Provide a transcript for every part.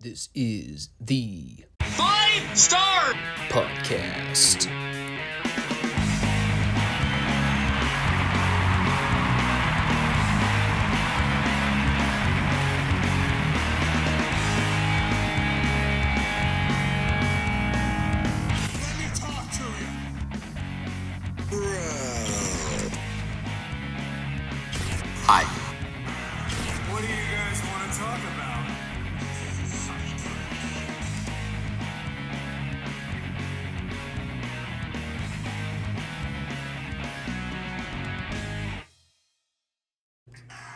This is the Five Starr Podcast. Let me talk to you. Hi. What do you guys want to talk about?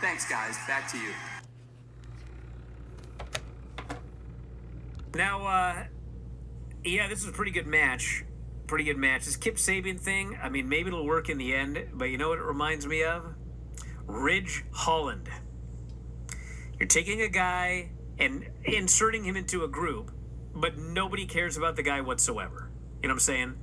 Thanks, guys. Back to you. Now, this is a pretty good match. This Kip Sabian thing, I mean, maybe it'll work in the end, but you know what it reminds me of? Ridge Holland. You're taking a guy and inserting him into a group, but nobody cares about the guy whatsoever. You know what I'm saying?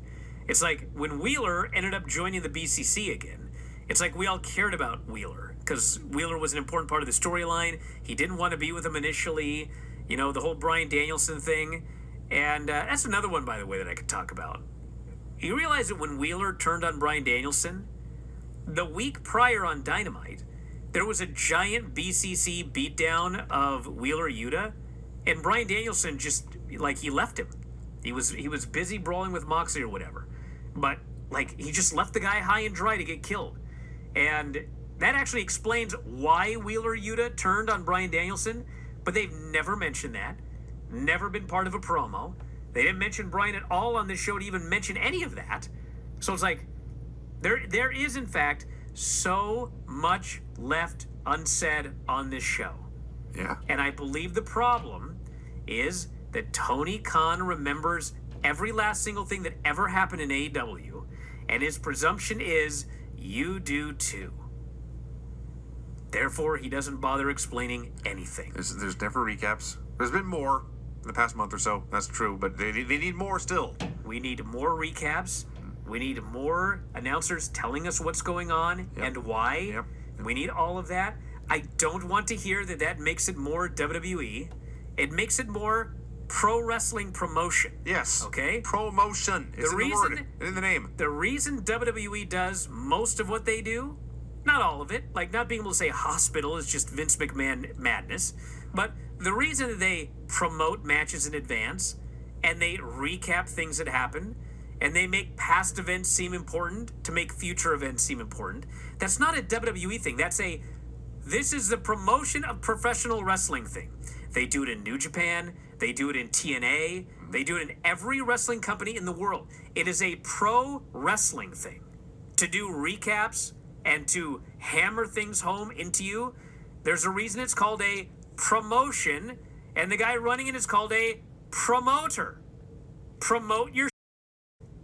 It's like when Wheeler ended up joining the BCC again, it's like we all cared about Wheeler because Wheeler was an important part of the storyline. He didn't want to be with him initially, you know, the whole Bryan Danielson thing. And that's another one, by the way, that I could talk about. You realize that when Wheeler turned on Bryan Danielson, the week prior on Dynamite, there was a giant BCC beatdown of Wheeler Yuta, and Bryan Danielson just, like, he left him. He was busy brawling with Moxley or whatever. But, like, he just left the guy high and dry to get killed. And that actually explains why Wheeler Yuta turned on Bryan Danielson, but they've never mentioned that. Never been part of a promo. They didn't mention Bryan at all on this show to even mention any of that. So it's like, there is, in fact, so much left unsaid on this show. Yeah. And I believe the problem is that Tony Khan remembers every last single thing that ever happened in AEW, and his presumption is, you do too. Therefore, he doesn't bother explaining anything. There's never recaps. There's been more in the past month or so. That's true, but they need more still. We need more recaps. We need more announcers telling us what's going on and why. Yep. We need all of that. I don't want to hear that makes it more WWE. It makes it more pro wrestling promotion. Yes. Okay? Promotion. It's in the word. It's in the name. The reason WWE does most of what they do, not all of it, like not being able to say hospital is just Vince McMahon madness, but the reason that they promote matches in advance and they recap things that happen and they make past events seem important to make future events seem important, that's not a WWE thing. This is the promotion of professional wrestling thing. They do it in New Japan. They do it in TNA. They do it in every wrestling company in the world. It is a pro wrestling thing to do recaps and to hammer things home into you. There's a reason it's called a promotion, and the guy running it is called a promoter. Promote your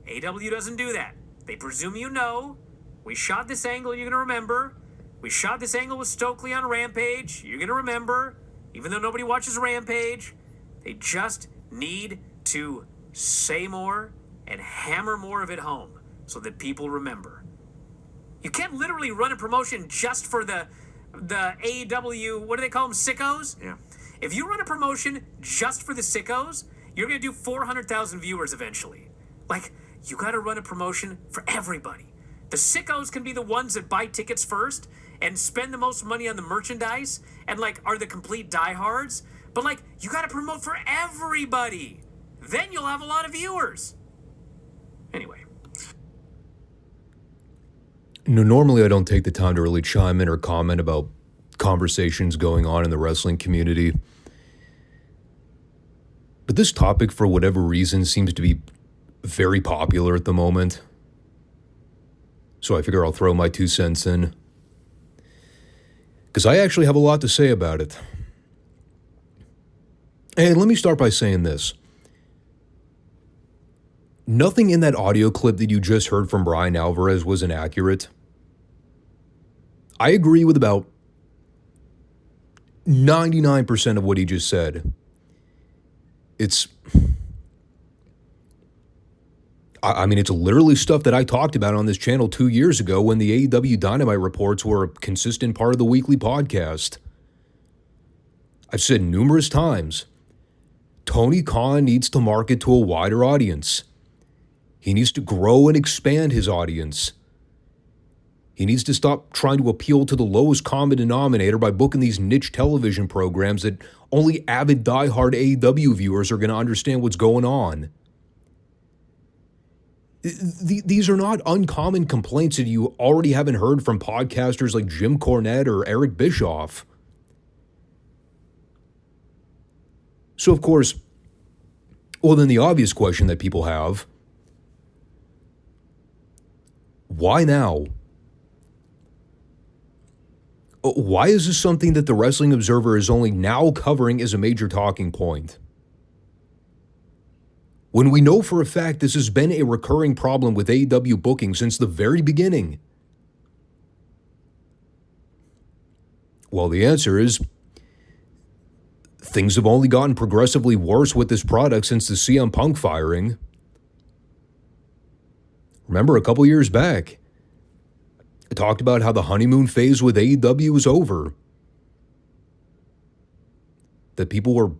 AW doesn't do that. They presume you know. We shot this angle, you're going to remember. We shot this angle with Stokely on Rampage. You're going to remember. Even though nobody watches Rampage, they just need to say more and hammer more of it home so that people remember. You can't literally run a promotion just for the AEW, what do they call them, sickos? Yeah. If you run a promotion just for the sickos, you're going to do 400,000 viewers eventually. Like, you got to run a promotion for everybody. The sickos can be the ones that buy tickets first and spend the most money on the merchandise and, like, are the complete diehards. But, like, you got to promote for everybody. Then you'll have a lot of viewers. Anyway. Normally I don't take the time to really chime in or comment about conversations going on in the wrestling community. But this topic, for whatever reason, seems to be very popular at the moment. So I figure I'll throw my 2 cents in. Because I actually have a lot to say about it. And let me start by saying this. Nothing in that audio clip that you just heard from Bryan Alvarez was inaccurate. I agree with about 99% of what he just said. It's literally stuff that I talked about on this channel 2 years ago when the AEW Dynamite reports were a consistent part of the weekly podcast. I've said numerous times Tony Khan needs to market to a wider audience. He needs to grow and expand his audience. He needs to stop trying to appeal to the lowest common denominator by booking these niche television programs that only avid diehard AEW viewers are going to understand what's going on. These are not uncommon complaints that you already haven't heard from podcasters like Jim Cornette or Eric Bischoff. So, of course, well, then the obvious question that people have, why now? Why is this something that the Wrestling Observer is only now covering as a major talking point? When we know for a fact this has been a recurring problem with AEW booking since the very beginning? Well, the answer is things have only gotten progressively worse with this product since the CM Punk firing. Remember, a couple years back, I talked about how the honeymoon phase with AEW was over. That people were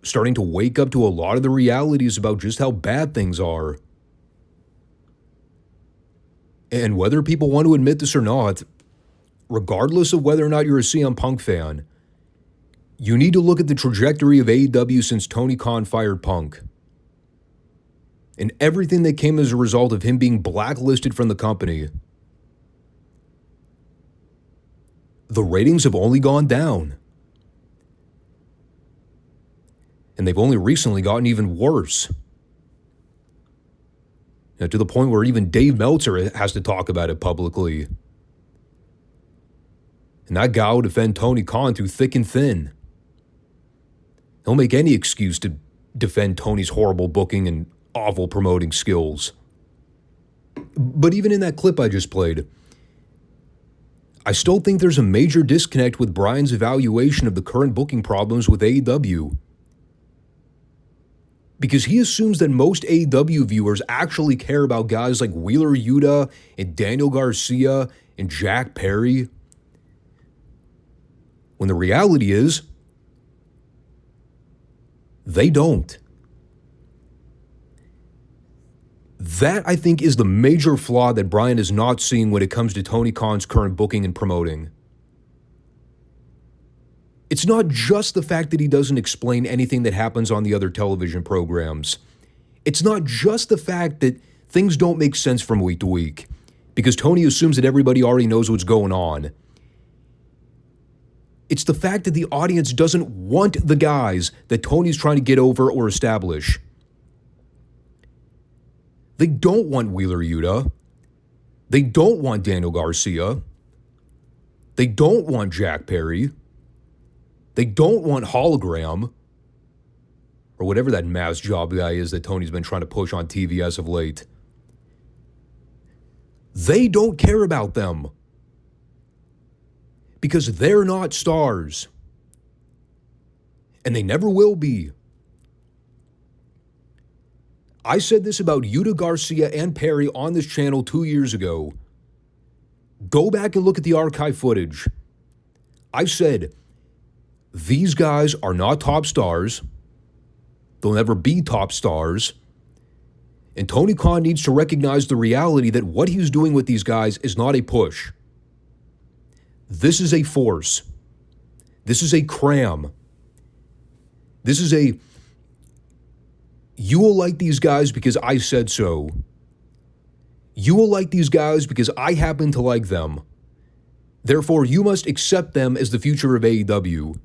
starting to wake up to a lot of the realities about just how bad things are. And whether people want to admit this or not, regardless of whether or not you're a CM Punk fan, you need to look at the trajectory of AEW since Tony Khan fired Punk. And everything that came as a result of him being blacklisted from the company. The ratings have only gone down. And they've only recently gotten even worse. Now, to the point where even Dave Meltzer has to talk about it publicly. And that guy will defend Tony Khan through thick and thin. He'll make any excuse to defend Tony's horrible booking and awful promoting skills. But even in that clip I just played, I still think there's a major disconnect with Brian's evaluation of the current booking problems with AEW. Because he assumes that most AEW viewers actually care about guys like Wheeler Yuta and Daniel Garcia and Jack Perry. When the reality is, they don't. That, I think, is the major flaw that Brian is not seeing when it comes to Tony Khan's current booking and promoting. It's not just the fact that he doesn't explain anything that happens on the other television programs. It's not just the fact that things don't make sense from week to week, because Tony assumes that everybody already knows what's going on. It's the fact that the audience doesn't want the guys that Tony's trying to get over or establish. They don't want Wheeler Yuta. They don't want Daniel Garcia. They don't want Jack Perry. They don't want Hologram, or whatever that mass job guy is that Tony's been trying to push on TV as of late. They don't care about them. Because they're not stars. And they never will be. I said this about Yuta, Garcia, and Perry on this channel 2 years ago. Go back and look at the archive footage. I said, these guys are not top stars. They'll never be top stars. And Tony Khan needs to recognize the reality that what he's doing with these guys is not a push. This is a force. This is a cram. This is a, you will like these guys because I said so. You will like these guys because I happen to like them. Therefore, you must accept them as the future of AEW.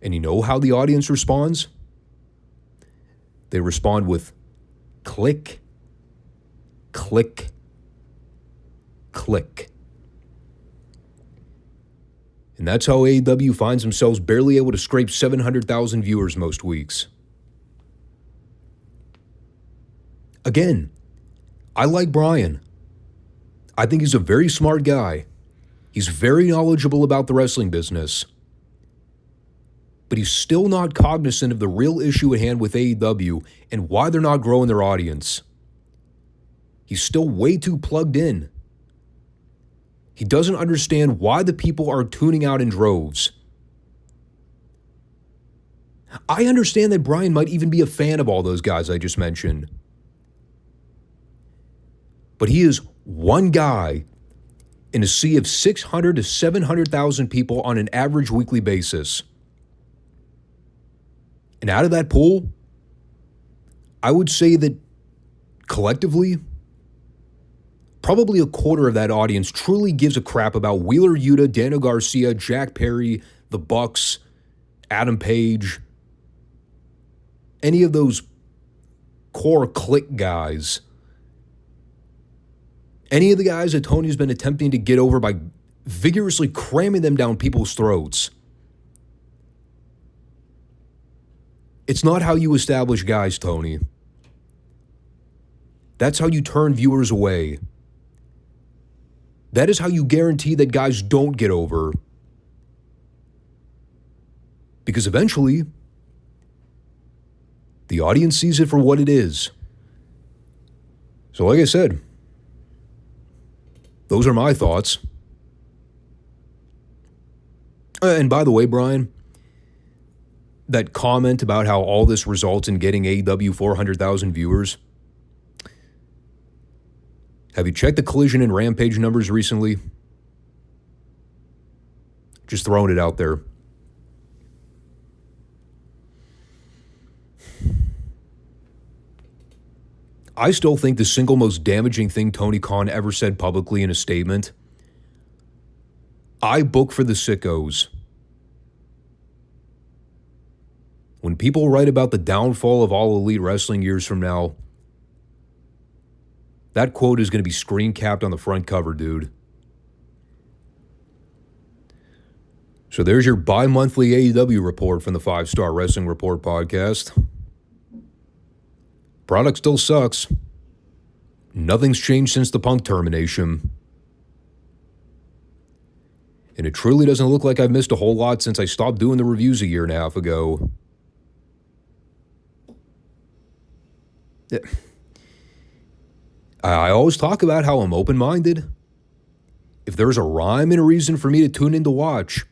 And you know how the audience responds? They respond with click, click, click. And that's how AEW finds themselves barely able to scrape 700,000 viewers most weeks. Again, I like Brian. I think he's a very smart guy. He's very knowledgeable about the wrestling business. But he's still not cognizant of the real issue at hand with AEW and why they're not growing their audience. He's still way too plugged in. He doesn't understand why the people are tuning out in droves. I understand that Brian might even be a fan of all those guys I just mentioned. But he is one guy in a sea of 600 to 700,000 people on an average weekly basis. And out of that pool, I would say that collectively, probably a quarter of that audience truly gives a crap about Wheeler Yuta, Daniel Garcia, Jack Perry, the Bucks, Adam Page, any of those core clique guys. Any of the guys that Tony's been attempting to get over by vigorously cramming them down people's throats. It's not how you establish guys, Tony. That's how you turn viewers away. That is how you guarantee that guys don't get over. Because eventually, the audience sees it for what it is. So like I said, those are my thoughts. And by the way, Brian, that comment about how all this results in getting AEW 400,000 viewers, have you checked the Collision and Rampage numbers recently? Just throwing it out there. I still think the single most damaging thing Tony Khan ever said publicly in a statement, I book for the sickos. When people write about the downfall of All Elite Wrestling years from now, that quote is going to be screen capped on the front cover, dude. So there's your bi-monthly AEW report from the 5 Starr Wrestling Report podcast. Product still sucks. Nothing's changed since the Punk termination. And it truly doesn't look like I've missed a whole lot since I stopped doing the reviews a year and a half ago. I always talk about how I'm open-minded. If there's a rhyme and a reason for me to tune in to watch,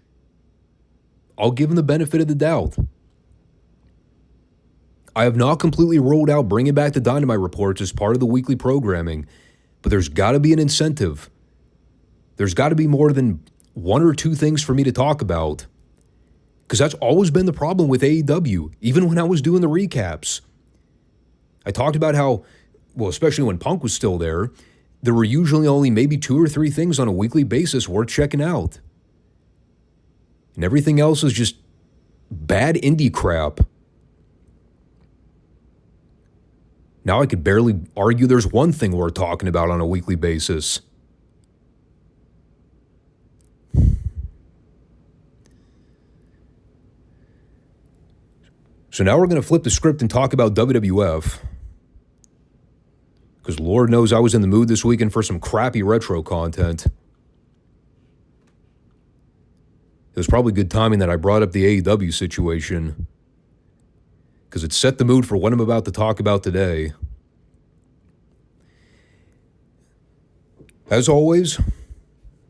I'll give him the benefit of the doubt. I have not completely ruled out bringing back the Dynamite reports as part of the weekly programming, but there's got to be an incentive. There's got to be more than one or two things for me to talk about. Because that's always been the problem with AEW, even when I was doing the recaps. I talked about how, well, especially when Punk was still there were usually only maybe 2 or 3 things on a weekly basis worth checking out. And everything else is just bad indie crap. Now I could barely argue there's one thing worth talking about on a weekly basis. So now we're going to flip the script and talk about WWF. Because Lord knows I was in the mood this weekend for some crappy retro content. It was probably good timing that I brought up the AEW situation, because it set the mood for what I'm about to talk about today. As always,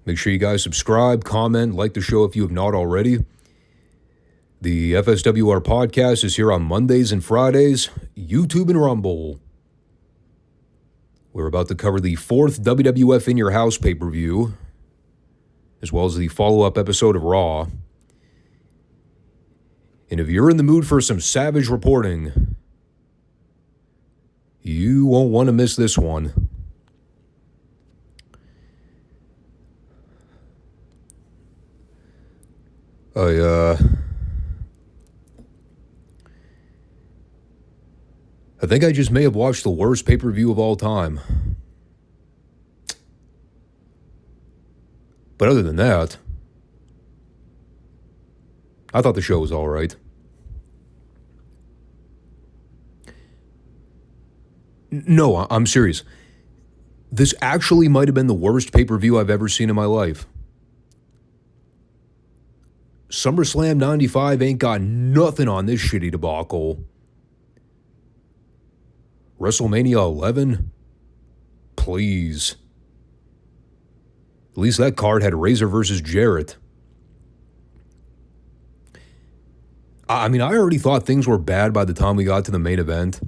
make sure you guys subscribe, comment, like the show if you have not already. The FSWR podcast is here on Mondays and Fridays, YouTube and Rumble. We're about to cover the 4th WWF In Your House pay-per-view, as well as the follow-up episode of Raw. And if you're in the mood for some savage reporting, you won't want to miss this one. I think I just may have watched the worst pay-per-view of all time. But other than that, I thought the show was all right. No, I'm serious. This actually might have been the worst pay-per-view I've ever seen in my life. SummerSlam 95 ain't got nothing on this shitty debacle. WrestleMania 11? Please. At least that card had Razor versus Jarrett. I mean, I already thought things were bad by the time we got to the main event.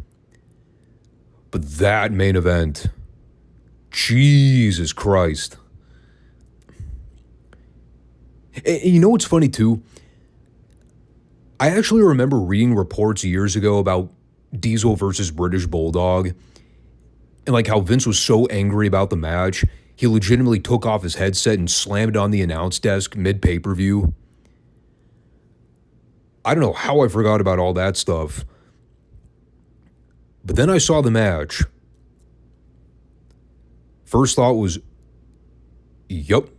But that main event, Jesus Christ. And you know what's funny too? I actually remember reading reports years ago about Diesel versus British Bulldog, and like how Vince was so angry about the match, he legitimately took off his headset and slammed it on the announce desk mid-pay-per-view. I don't know how I forgot about all that stuff. But then I saw the match. First thought was, yup.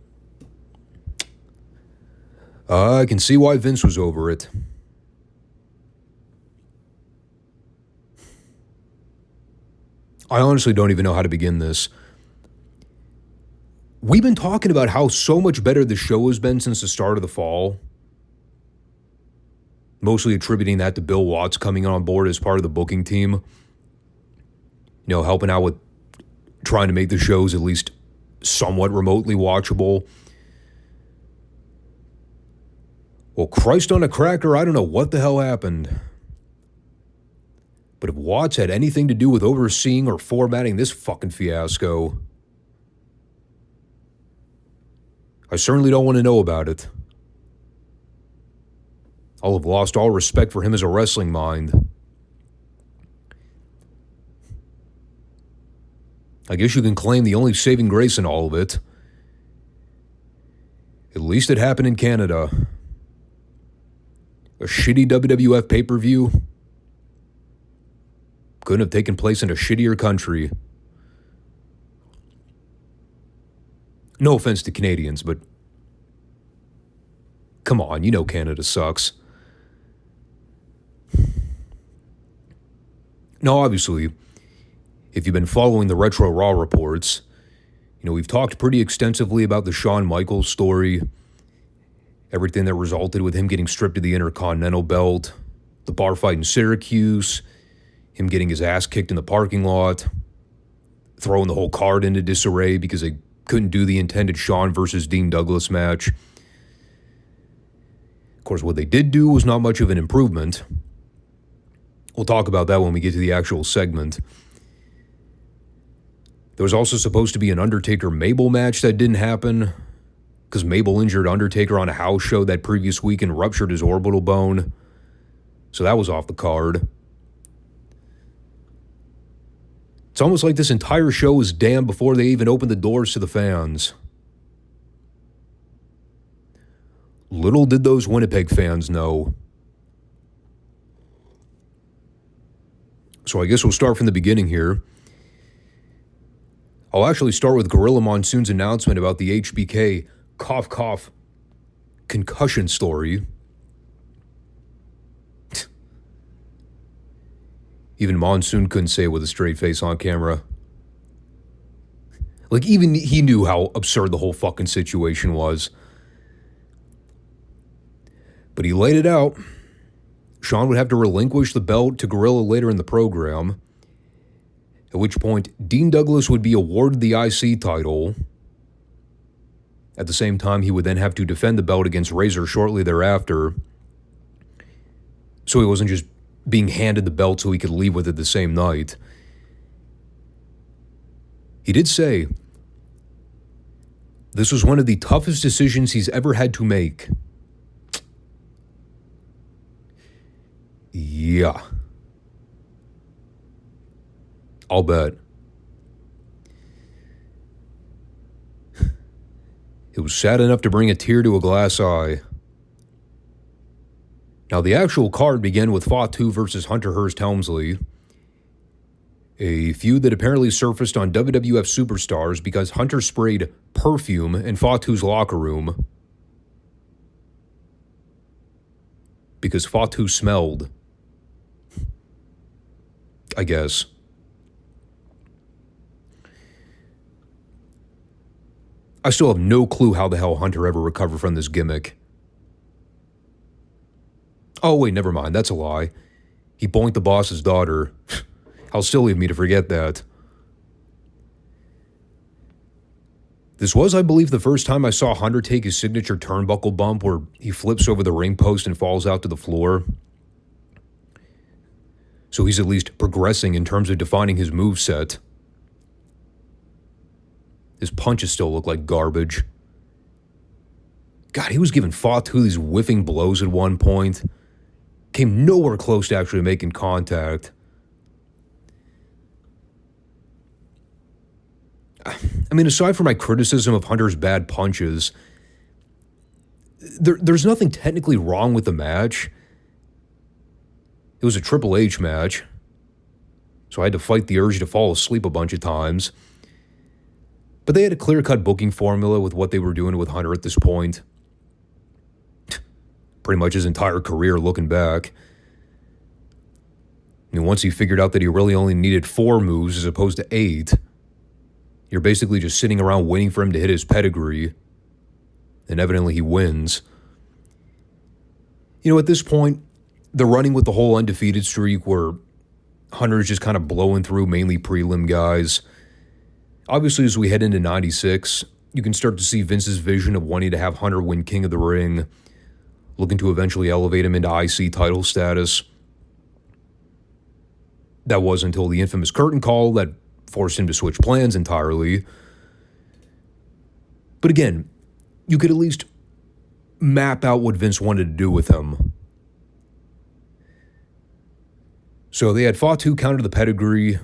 I can see why Vince was over it. I honestly don't even know how to begin this. We've been talking about how so much better the show has been since the start of the fall. Mostly attributing that to Bill Watts coming on board as part of the booking team. You know, helping out with trying to make the shows at least somewhat remotely watchable. Well, Christ on a cracker, I don't know what the hell happened. But if Watts had anything to do with overseeing or formatting this fucking fiasco, I certainly don't want to know about it. I'll have lost all respect for him as a wrestling mind. I guess you can claim the only saving grace in all of it. At least it happened in Canada. A shitty WWF pay-per-view couldn't have taken place in a shittier country. No offense to Canadians, but come on, you know Canada sucks. Now, obviously, if you've been following the Retro Raw reports, you know, we've talked pretty extensively about the Shawn Michaels story, everything that resulted with him getting stripped of the Intercontinental belt, the bar fight in Syracuse, him getting his ass kicked in the parking lot, throwing the whole card into disarray because they couldn't do the intended Shawn versus Dean Douglas match. Of course, what they did do was not much of an improvement. We'll talk about that when we get to the actual segment. There was also supposed to be an Undertaker-Mabel match that didn't happen because Mabel injured Undertaker on a house show that previous week and ruptured his orbital bone. So that was off the card. It's almost like this entire show was damned before they even opened the doors to the fans. Little did those Winnipeg fans know. So I guess we'll start from the beginning here. I'll actually start with Gorilla Monsoon's announcement about the HBK cough cough concussion story. Even Monsoon couldn't say it with a straight face on camera. Like, even he knew how absurd the whole fucking situation was. But he laid it out. Shawn would have to relinquish the belt to Gorilla later in the program, at which point Dean Douglas would be awarded the IC title. At the same time, he would then have to defend the belt against Razor shortly thereafter. So he wasn't just being handed the belt so he could leave with it the same night. He did say, this was one of the toughest decisions he's ever had to make. Yeah. I'll bet. It was sad enough to bring a tear to a glass eye. Now, the actual card began with Fatu versus Hunter Hearst Helmsley, a feud that apparently surfaced on WWF Superstars because Hunter sprayed perfume in Fatu's locker room because Fatu smelled, I guess. I still have no clue how the hell Hunter ever recovered from this gimmick. Oh, wait, never mind. That's a lie. He boinked the boss's daughter. How silly of me to forget that. This was, I believe, the first time I saw Hunter take his signature turnbuckle bump where he flips over the ring post and falls out to the floor. So he's at least progressing in terms of defining his moveset. His punches still look like garbage. God, he was giving Fatu these whiffing blows at one point. Came nowhere close to actually making contact. I mean, aside from my criticism of Hunter's bad punches, there's nothing technically wrong with the match. It was a Triple H match, so I had to fight the urge to fall asleep a bunch of times. But they had a clear-cut booking formula with what they were doing with Hunter at this point. Pretty much his entire career looking back. I mean, once he figured out that he really only needed 4 moves as opposed to 8, you're basically just sitting around waiting for him to hit his pedigree. And evidently he wins. You know, at this point, they're running with the whole undefeated streak where Hunter's just kind of blowing through mainly prelim guys. Obviously, as we head into 96, you can start to see Vince's vision of wanting to have Hunter win King of the Ring, looking to eventually elevate him into IC title status. That was until the infamous curtain call that forced him to switch plans entirely. But again, you could at least map out what Vince wanted to do with him. So they had Fatu counter the pedigree,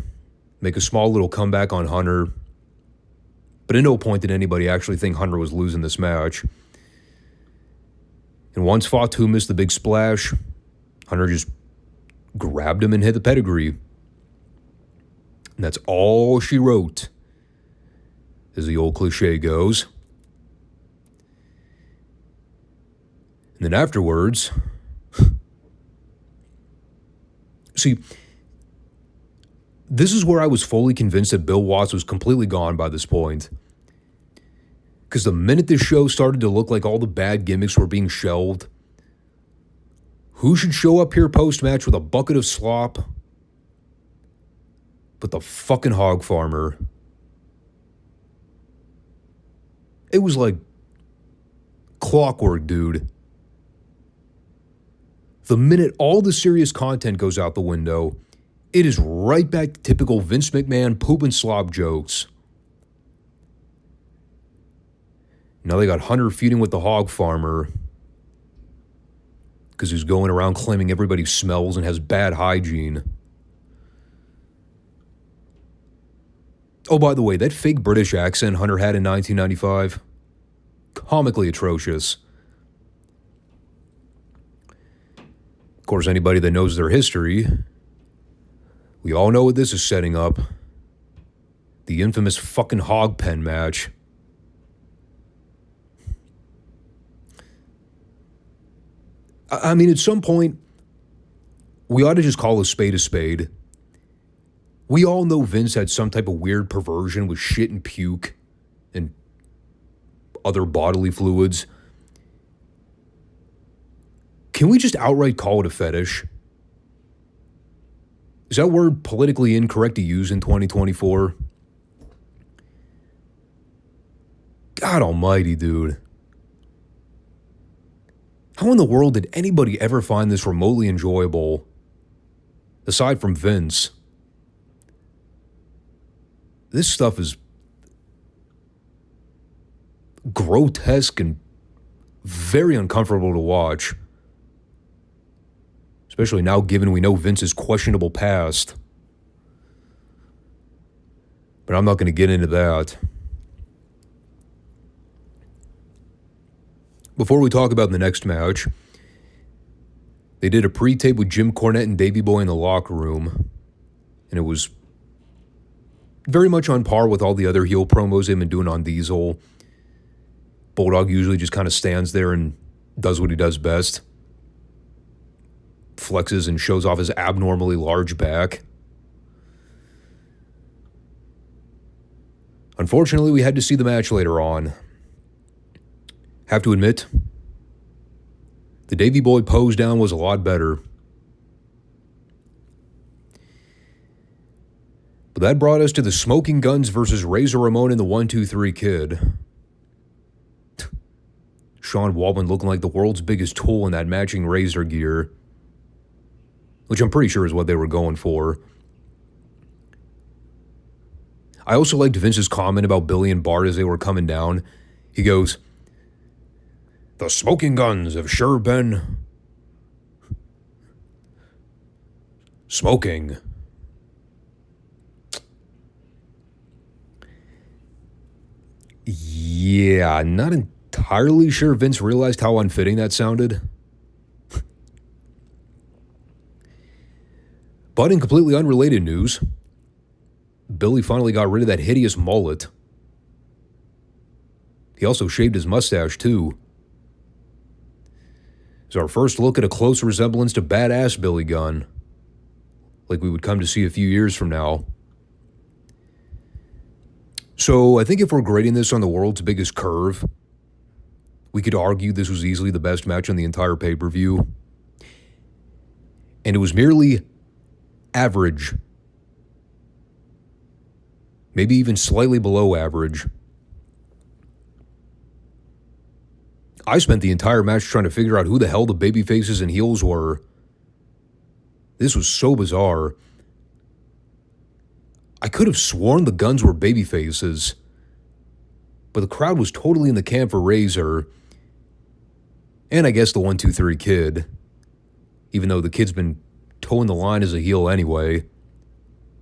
make a small little comeback on Hunter, but at no point did anybody actually think Hunter was losing this match. And once Fatu missed the big splash, Hunter just grabbed him and hit the pedigree. And that's all she wrote, as the old cliche goes. And then afterwards, see, this is where I was fully convinced that Bill Watts was completely gone by this point. Because the minute this show started to look like all the bad gimmicks were being shelved, who should show up here post-match with a bucket of slop but the fucking hog farmer? It was like clockwork, dude. The minute all the serious content goes out the window, it is right back to typical Vince McMahon poop and slop jokes. Now they got Hunter feuding with the hog farmer because he's going around claiming everybody smells and has bad hygiene. Oh, by the way, that fake British accent Hunter had in 1995, comically atrocious. Of course, anybody that knows their history, we all know what this is setting up. The infamous fucking hog pen match. I mean, at some point, we ought to just call a spade a spade. We all know Vince had some type of weird perversion with shit and puke and other bodily fluids. Can we just outright call it a fetish? Is that word politically incorrect to use in 2024? God almighty, dude. How in the world did anybody ever find this remotely enjoyable, aside from Vince? This stuff is grotesque and very uncomfortable to watch. Especially now, given we know Vince's questionable past. But I'm not going to get into that. Before we talk about the next match, they did a pre-tape with Jim Cornette and Davey Boy in the locker room. And it was very much on par with all the other heel promos they've been doing on Diesel. Bulldog usually just kind of stands there and does what he does best. Flexes and shows off his abnormally large back. Unfortunately, we had to see the match later on. Have to admit, the Davey Boy pose down was a lot better. But that brought us to the Smoking Guns versus Razor Ramon and the 1-2-3 Kid. Sean Waltman looking like the world's biggest tool in that matching Razor gear. which I'm pretty sure is what they were going for. I also liked Vince's comment about Billy and Bart as they were coming down. He goes, "The smoking guns have sure been smoking." Yeah, not entirely sure Vince realized how unfitting that sounded. But in completely unrelated news, Billy finally got rid of that hideous mullet. He also shaved his mustache, too. It's our first look at a close resemblance to badass Billy Gunn, like we would come to see a few years from now. So I think if we're grading this on the world's biggest curve, we could argue this was easily the best match on the entire pay-per-view. And it was merely average. Maybe even slightly below average. I spent the entire match trying to figure out who the hell the babyfaces and heels were. This was so bizarre. I could have sworn the Guns were babyfaces, but the crowd was totally in the camp for Razor, and I guess the 1-2-3 Kid, even though the Kid's been towing the line as a heel anyway,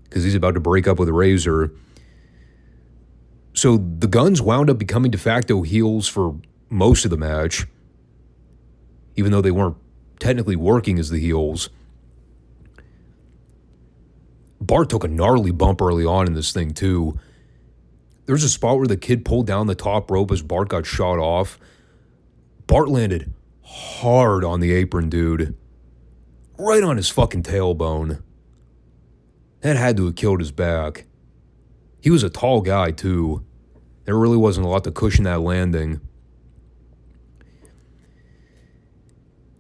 because he's about to break up with Razor. So the Guns wound up becoming de facto heels for most of the match, even though they weren't technically working as the heels. Bart took a gnarly bump early on in this thing, too. There's a spot where the Kid pulled down the top rope as Bart got shot off. Bart landed hard on the apron, dude. Right on his fucking tailbone. That had to have killed his back. He was a tall guy, too. There really wasn't a lot to cushion that landing.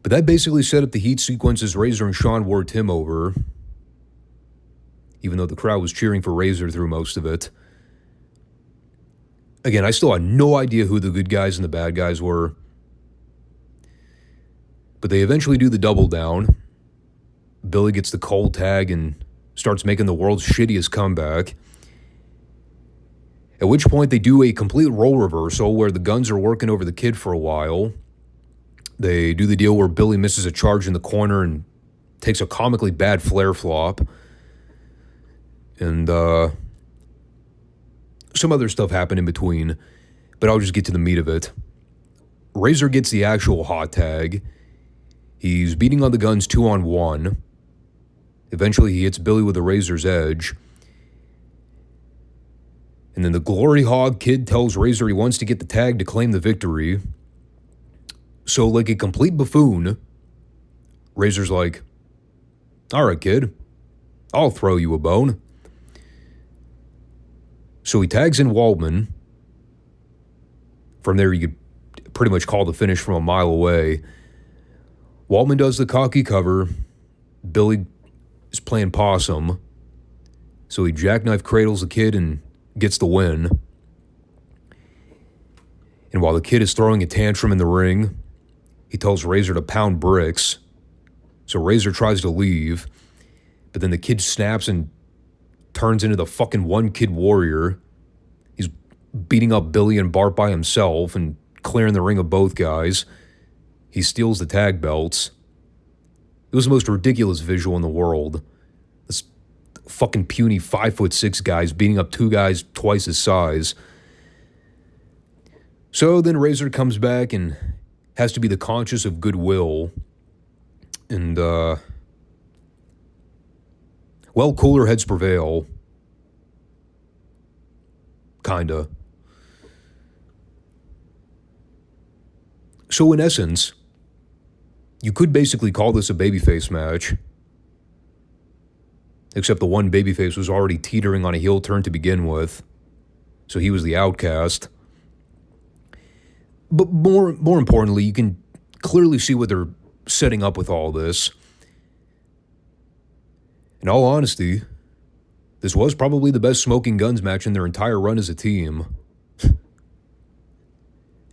But that basically set up the heat sequence as Razor and Shawn wore Tim over, even though the crowd was cheering for Razor through most of it. Again, I still had no idea who the good guys and the bad guys were. But they eventually do the double down. Billy gets the cold tag and starts making the world's shittiest comeback. At which point they do a complete role reversal where the Guns are working over the Kid for a while. They do the deal where Billy misses a charge in the corner and takes a comically bad flare flop. And some other stuff happened in between, but I'll just get to the meat of it. Razor gets the actual hot tag. He's beating on the Guns 2-on-1. Eventually he hits Billy with a Razor's Edge. And then the Glory Hog Kid tells Razor he wants to get the tag to claim the victory. So like a complete buffoon, Razor's like, "All right, kid, I'll throw you a bone." So he tags in Waldman. From there, you could pretty much call the finish from a mile away. Waldman does the cocky cover. Billy is playing possum. So he jackknife cradles the Kid and gets the win. And while the Kid is throwing a tantrum in the ring, he tells Razor to pound bricks. So Razor tries to leave, but then the Kid snaps and turns into the fucking one Kid Warrior. He's beating up Billy and Bart by himself and clearing the ring of both guys. He steals the tag belts. It was the most ridiculous visual in the world. This fucking puny 5'6" guys beating up two guys twice his size. So then Razor comes back and has to be the conscious of goodwill. And, well, cooler heads prevail. Kinda. So in essence, you could basically call this a babyface match. Except the one babyface was already teetering on a heel turn to begin with. So he was the outcast. But more importantly, you can clearly see what they're setting up with all this. In all honesty, this was probably the best Smoking Guns match in their entire run as a team.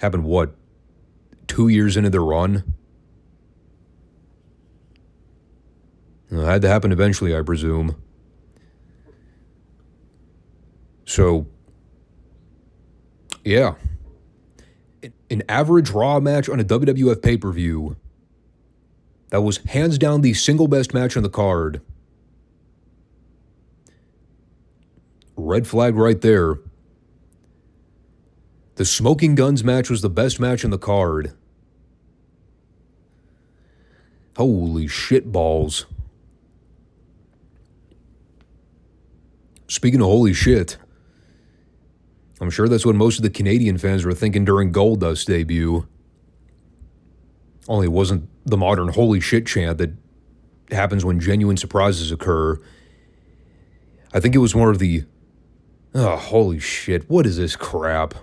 Happened, what, 2 years into their run? It had to happen eventually, I presume. So, yeah. An average Raw match on a WWF pay-per-view. That was hands down the single best match on the card. Red flag right there. The Smoking Guns match was the best match on the card. Holy shit balls. Speaking of holy shit, I'm sure that's what most of the Canadian fans were thinking during Goldust's debut. Only it wasn't the modern holy shit chant that happens when genuine surprises occur. I think it was more of the, oh, holy shit, what is this crap?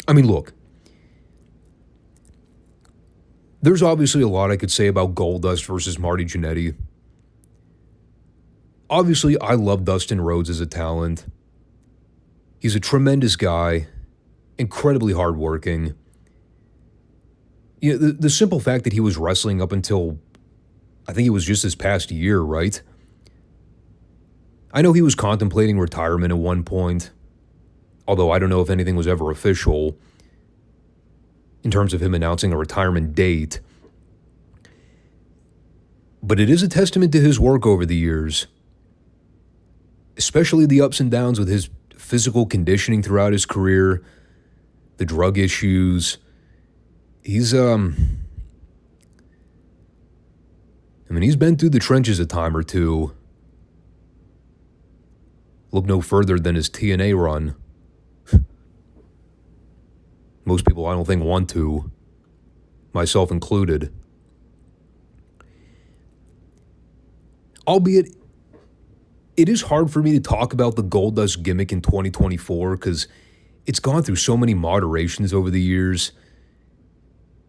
I mean, look. There's obviously a lot I could say about Goldust versus Marty Jannetty. Obviously, I love Dustin Rhodes as a talent. He's a tremendous guy, incredibly hardworking. You know, the simple fact that he was wrestling up until, I think it was just this past year, right? I know he was contemplating retirement at one point, although I don't know if anything was ever official in terms of him announcing a retirement date. But it is a testament to his work over the years, especially the ups and downs with his physical conditioning throughout his career, the drug issues. He's been through the trenches a time or two. Look no further than his TNA run. Most people, I don't think, want to, myself included. Albeit, it is hard for me to talk about the Goldust gimmick in 2024 because it's gone through so many moderations over the years.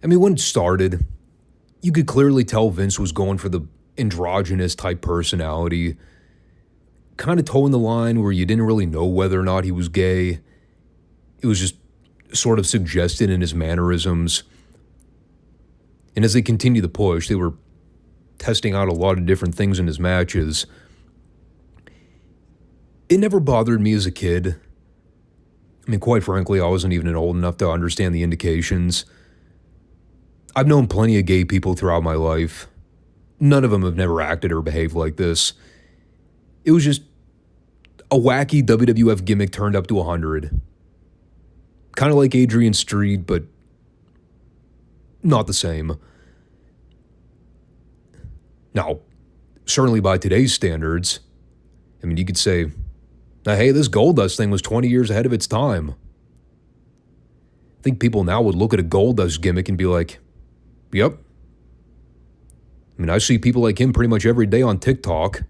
I mean, when it started, you could clearly tell Vince was going for the androgynous type personality, kind of towing the line where you didn't really know whether or not he was gay. It was just sort of suggested in his mannerisms. And as they continued to push, they were testing out a lot of different things in his matches. It never bothered me as a kid. I mean, quite frankly, I wasn't even old enough to understand the indications. I've known plenty of gay people throughout my life. None of them have never acted or behaved like this. It was just a wacky WWF gimmick turned up to 100. Kind of like Adrian Street, but not the same. Now, certainly by today's standards, I mean, you could say, hey, this Goldust thing was 20 years ahead of its time. I think people now would look at a Goldust gimmick and be like, yep. I mean, I see people like him pretty much every day on TikTok.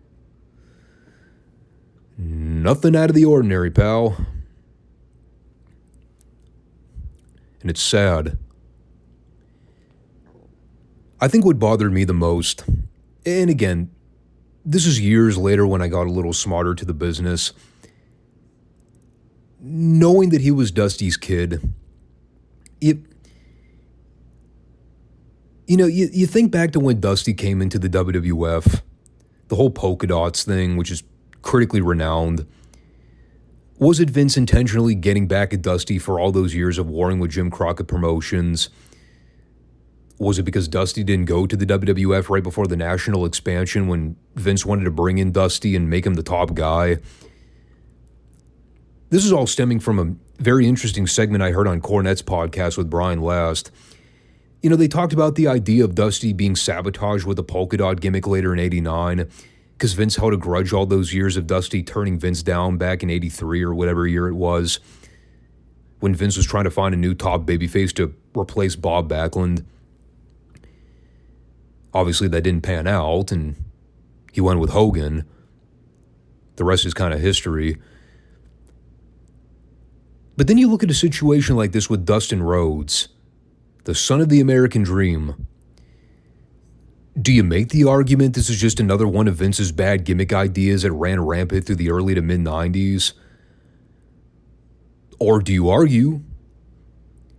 Nothing out of the ordinary, pal. And it's sad. I think what bothered me the most, and again, this is years later when I got a little smarter to the business, knowing that he was Dusty's kid, you think back to when Dusty came into the WWF, the whole polka dots thing, which is critically renowned. Was it Vince intentionally getting back at Dusty for all those years of warring with Jim Crockett Promotions? Was it because Dusty didn't go to the WWF right before the national expansion when Vince wanted to bring in Dusty and make him the top guy? This is all stemming from a very interesting segment I heard on Cornette's podcast with Brian Last. You know, they talked about the idea of Dusty being sabotaged with a polka dot gimmick later in '89 because Vince held a grudge all those years of Dusty turning Vince down back in '83 or whatever year it was, when Vince was trying to find a new top babyface to replace Bob Backlund. Obviously, that didn't pan out, and he went with Hogan. The rest is kind of history. But then you look at a situation like this with Dustin Rhodes, the son of the American Dream. Do you make the argument this is just another one of Vince's bad gimmick ideas that ran rampant through the early to mid-90s? Or do you argue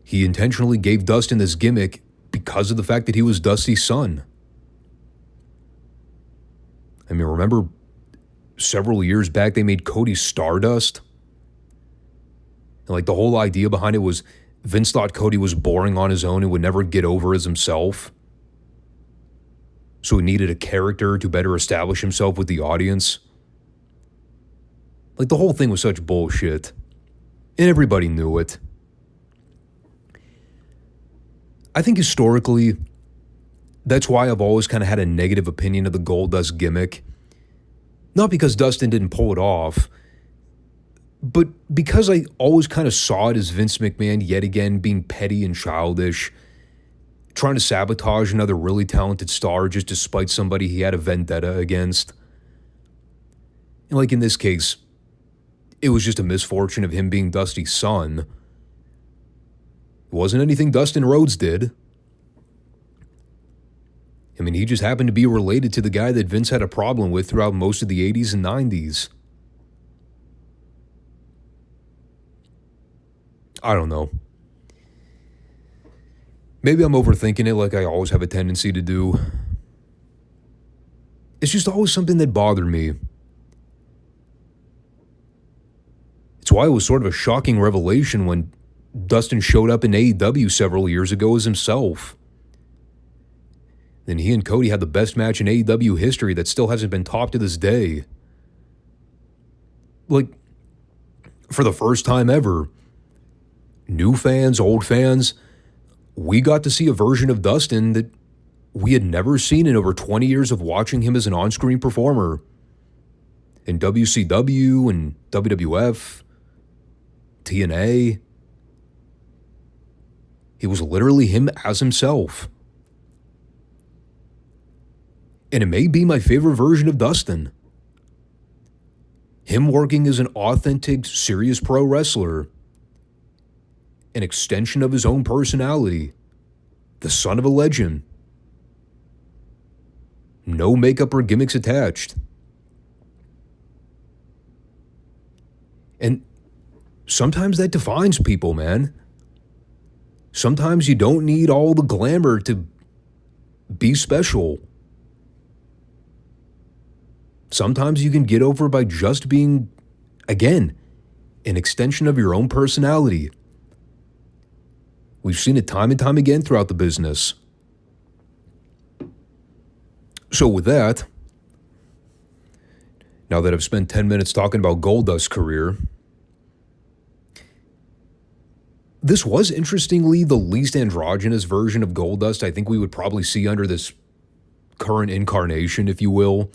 he intentionally gave Dustin this gimmick because of the fact that he was Dusty's son. I mean, remember several years back they made Cody Stardust? And like the whole idea behind it was Vince thought Cody was boring on his own and would never get over as himself. So he needed a character to better establish himself with the audience. Like the whole thing was such bullshit. And everybody knew it. I think historically, that's why I've always kind of had a negative opinion of the Goldust gimmick. Not because Dustin didn't pull it off, but because I always kind of saw it as Vince McMahon yet again being petty and childish, trying to sabotage another really talented star just to spite somebody he had a vendetta against. And like in this case, it was just a misfortune of him being Dusty's son. It wasn't anything Dustin Rhodes did. I mean, he just happened to be related to the guy that Vince had a problem with throughout most of the 80s and 90s. I don't know. Maybe I'm overthinking it like I always have a tendency to do. It's just always something that bothered me. It's why it was sort of a shocking revelation when Dustin showed up in AEW several years ago as himself. Then he and Cody had the best match in AEW history that still hasn't been topped to this day. Like, for the first time ever, new fans, old fans, we got to see a version of Dustin that we had never seen in over 20 years of watching him as an on-screen performer. In WCW and WWF, TNA. He was literally him as himself. And it may be my favorite version of Dustin. Him working as an authentic, serious pro wrestler. An extension of his own personality. The son of a legend. No makeup or gimmicks attached. And sometimes that defines people, man. Sometimes you don't need all the glamour to be special. Sometimes you can get over by just being, again, an extension of your own personality. We've seen it time and time again throughout the business. So with that, now that I've spent 10 minutes talking about Goldust's career, this was interestingly the least androgynous version of Goldust I think we would probably see under this current incarnation, if you will.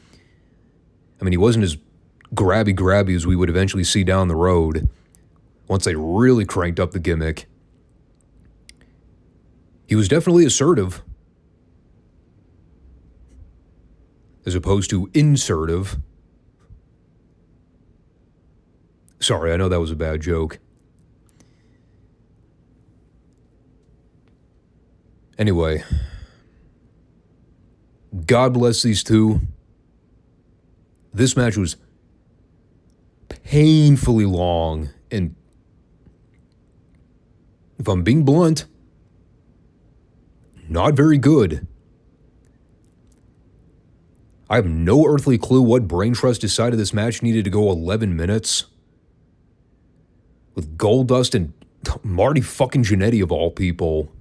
I mean, he wasn't as grabby as we would eventually see down the road once they really cranked up the gimmick. He was definitely assertive, as opposed to insertive. Sorry, I know that was a bad joke. Anyway, God bless these two. This match was painfully long, and if I'm being blunt, not very good. I have no earthly clue what brain trust decided this match needed to go 11 minutes. With Goldust and Marty fucking Jannetty of all people.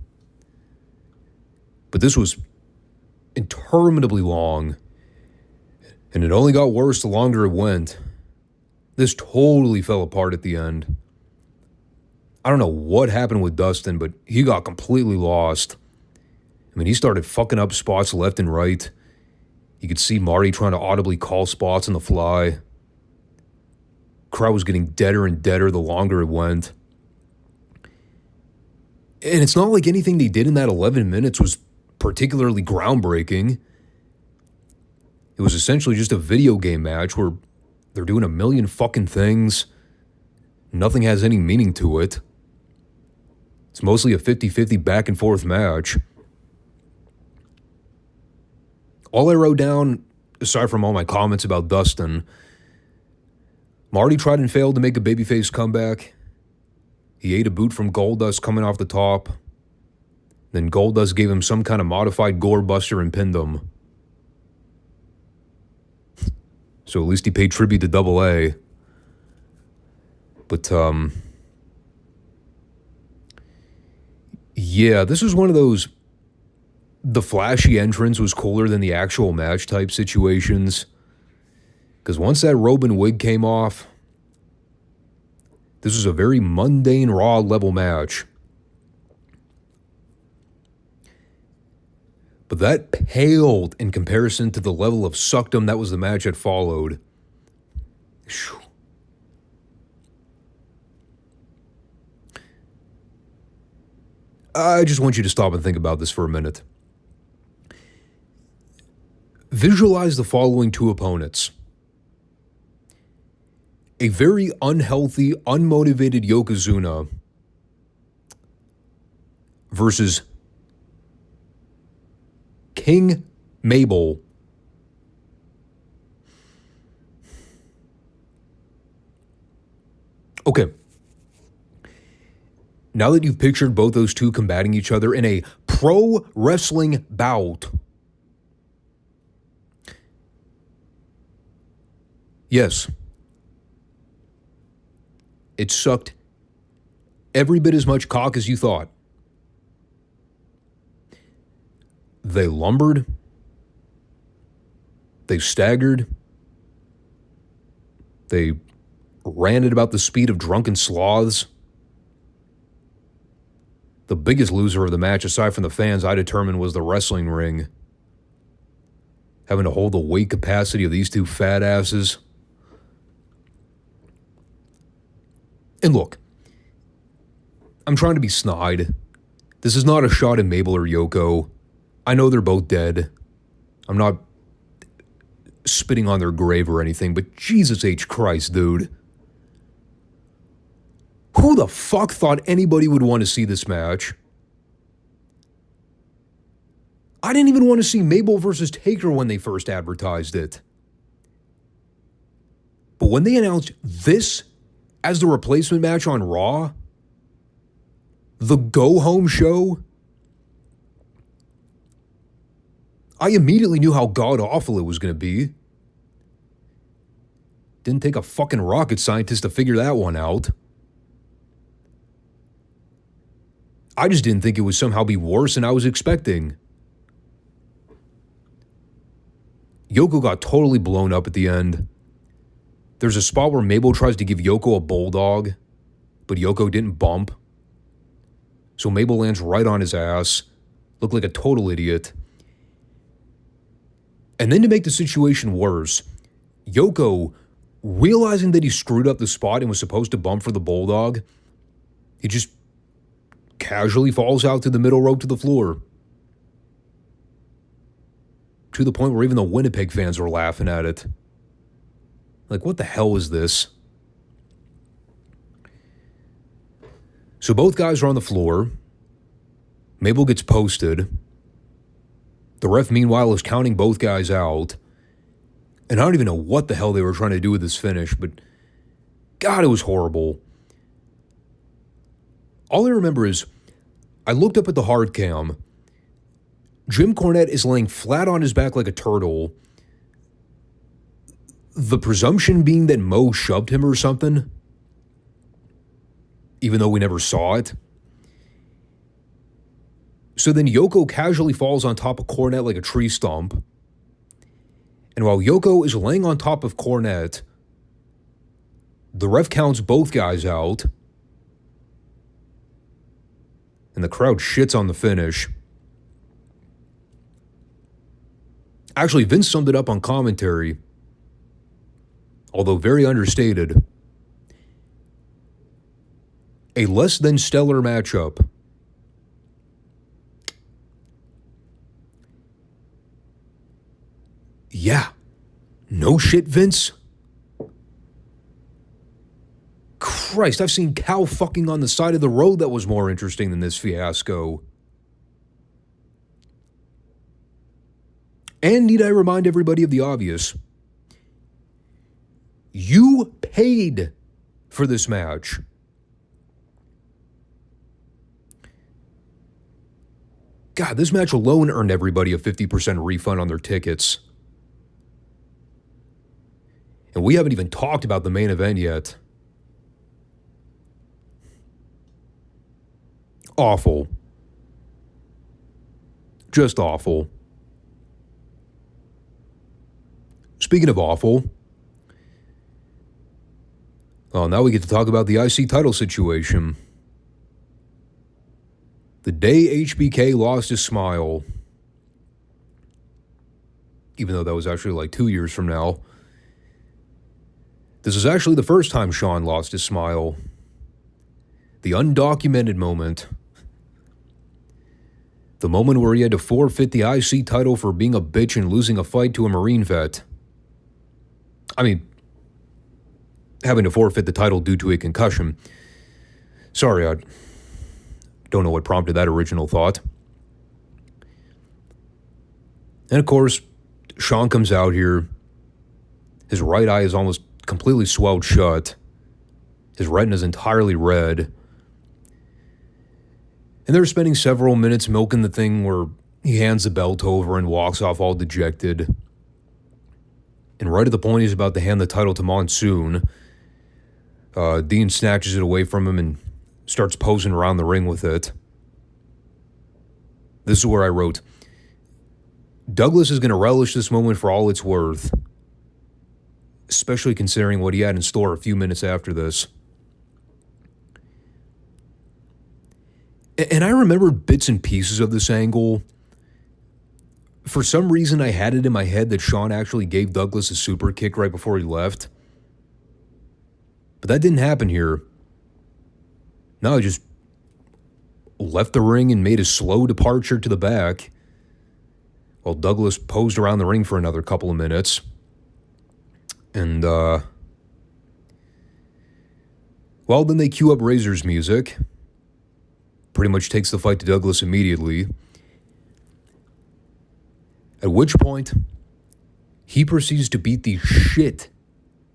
But this was interminably long. And it only got worse the longer it went. This totally fell apart at the end. I don't know what happened with Dustin, but he got completely lost. I mean, he started fucking up spots left and right. You could see Marty trying to audibly call spots on the fly. Crowd was getting deader and deader the longer it went. And it's not like anything they did in that 11 minutes was particularly groundbreaking. It was essentially just a video game match where they're doing a million fucking things. Nothing has any meaning to it. It's mostly a 50-50 back and forth match. All I wrote down, aside from all my comments about Dustin, Marty tried and failed to make a babyface comeback. He ate a boot from Goldust coming off the top. Then Goldust gave him some kind of modified gore buster and pinned him. So at least he paid tribute to Double A. But, yeah, this was one of those, the flashy entrance was cooler than the actual match type situations. Because once that robe and wig came off, this was a very mundane, Raw level match. But that paled in comparison to the level of suckdom that was the match that followed. Whew. I just want you to stop and think about this for a minute. Visualize the following two opponents. A very unhealthy, unmotivated Yokozuna versus King Mabel. Okay. Now that you've pictured both those two combating each other in a pro wrestling bout, yes, it sucked every bit as much cock as you thought. They lumbered. They staggered. They ran at about the speed of drunken sloths. The biggest loser of the match, aside from the fans, I determined was the wrestling ring. Having to hold the weight capacity of these two fat asses. And look, I'm trying to be snide. This is not a shot at Mabel or Yoko. I know they're both dead. I'm not spitting on their grave or anything, but Jesus H. Christ, dude. Who the fuck thought anybody would want to see this match? I didn't even want to see Mabel versus Taker when they first advertised it. But when they announced this as the replacement match on Raw, the go-home show, I immediately knew how god-awful it was going to be. Didn't take a fucking rocket scientist to figure that one out. I just didn't think it would somehow be worse than I was expecting. Yoko got totally blown up at the end. There's a spot where Mabel tries to give Yoko a bulldog, but Yoko didn't bump. So Mabel lands right on his ass, looked like a total idiot. And then to make the situation worse, Yoko, realizing that he screwed up the spot and was supposed to bump for the bulldog, he just casually falls out to the middle rope to the floor. To the point where even the Winnipeg fans were laughing at it. Like, what the hell is this? So both guys are on the floor. Mabel gets posted. The ref, meanwhile, is counting both guys out. And I don't even know what the hell they were trying to do with this finish, but God, it was horrible. All I remember is I looked up at the hard cam. Jim Cornette is laying flat on his back like a turtle. The presumption being that Mo shoved him or something, even though we never saw it. So then Yoko casually falls on top of Cornette like a tree stump. And while Yoko is laying on top of Cornette, the ref counts both guys out. And the crowd shits on the finish. Actually, Vince summed it up on commentary, although very understated. A less than stellar matchup. Yeah. No shit, Vince. Christ, I've seen cow fucking on the side of the road that was more interesting than this fiasco. And need I remind everybody of the obvious? You paid for this match. God, this match alone earned everybody a 50% refund on their tickets. And we haven't even talked about the main event yet. Awful. Just awful. Speaking of awful, now we get to talk about the IC title situation. The day HBK lost his smile, even though that was actually like 2 years from now. This is actually the first time Shawn lost his smile. The undocumented moment. The moment where he had to forfeit the IC title for being a bitch and losing a fight to a Marine vet. I mean, having to forfeit the title due to a concussion. Sorry, I don't know what prompted that original thought. And of course, Shawn comes out here. His right eye is almost completely swelled shut. His retina is entirely red. And they're spending several minutes milking the thing where he hands the belt over and walks off all dejected. And right at the point he's about to hand the title to Monsoon, Dean snatches it away from him and starts posing around the ring with it. This is where I wrote, Douglas is going to relish this moment for all it's worth, especially considering what he had in store a few minutes after this. And I remembered bits and pieces of this angle. For some reason, I had it in my head that Shawn actually gave Douglas a super kick right before he left. But that didn't happen here. No, he just left the ring and made a slow departure to the back, while Douglas posed around the ring for another couple of minutes. And, well, then they cue up Razor's music. Pretty much takes the fight to Douglas immediately. At which point, he proceeds to beat the shit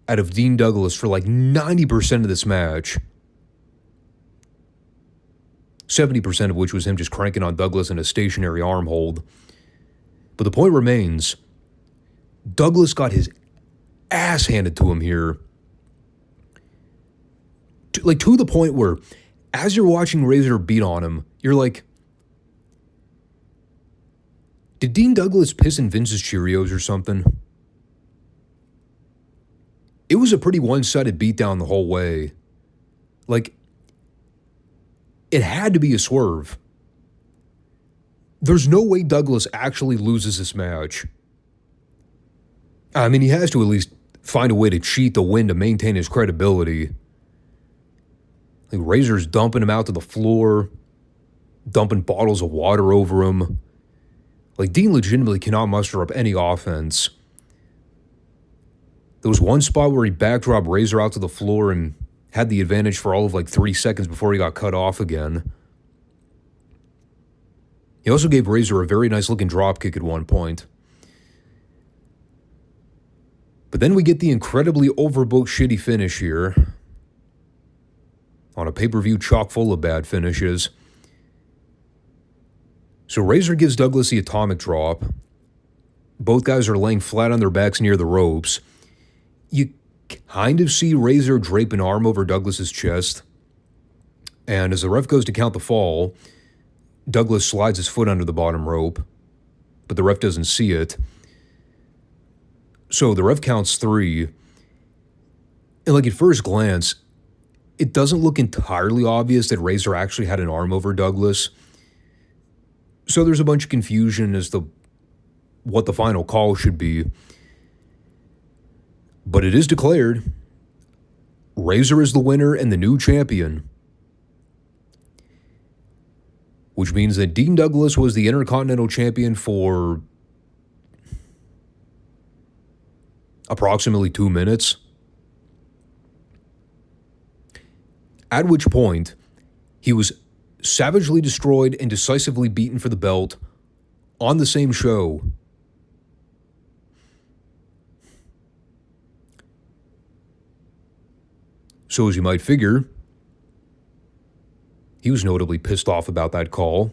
out of Dean Douglas for like 90% of this match. 70% of which was him just cranking on Douglas in a stationary arm hold. But the point remains, Douglas got his ass handed to him here. To the point where, as you're watching Razor beat on him, you're like, did Dean Douglas piss in Vince's Cheerios or something? It was a pretty one-sided beatdown the whole way. Like, it had to be a swerve. There's no way Douglas actually loses this match. I mean, he has to at least find a way to cheat the win to maintain his credibility. Like, Razor's dumping him out to the floor, dumping bottles of water over him. Like, Dean legitimately cannot muster up any offense. There was one spot where he backdropped Razor out to the floor and had the advantage for all of like 3 seconds before he got cut off again. He also gave Razor a very nice looking dropkick at one point. But then we get the incredibly overbooked shitty finish here. On a pay-per-view chock full of bad finishes. So Razor gives Douglas the atomic drop. Both guys are laying flat on their backs near the ropes. You kind of see Razor drape an arm over Douglas's chest. And as the ref goes to count the fall, Douglas slides his foot under the bottom rope. But the ref doesn't see it. So the ref counts 3. And like at first glance, it doesn't look entirely obvious that Razor actually had an arm over Douglas. So there's a bunch of confusion as to what the final call should be. But it is declared. Razor is the winner and the new champion. Which means that Dean Douglas was the Intercontinental Champion for approximately 2 minutes. At which point, he was savagely destroyed and decisively beaten for the belt on the same show. So as you might figure, he was notably pissed off about that call.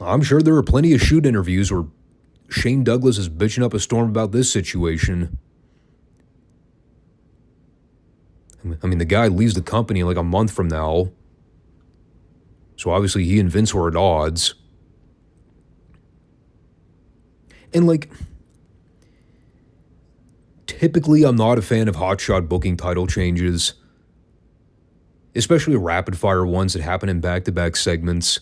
I'm sure there are plenty of shoot interviews where Shane Douglas is bitching up a storm about this situation. I mean, the guy leaves the company like a month from now. So obviously he and Vince were at odds. And like, typically I'm not a fan of hotshot booking title changes, especially rapid fire ones that happen in back-to-back segments.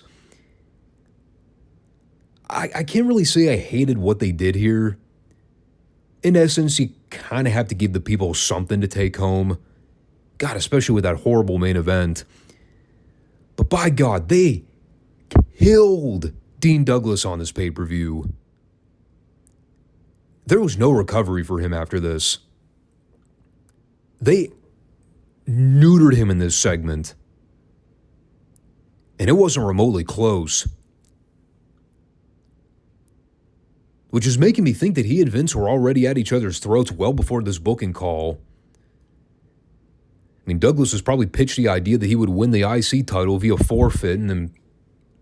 I can't really say I hated what they did here. In essence, you kind of have to give the people something to take home. God, especially with that horrible main event. But by God, they killed Dean Douglas on this pay-per-view. There was no recovery for him after this. They neutered him in this segment. And it wasn't remotely close. Which is making me think that he and Vince were already at each other's throats well before this booking call. I mean, Douglas was probably pitched the idea that he would win the IC title via forfeit and then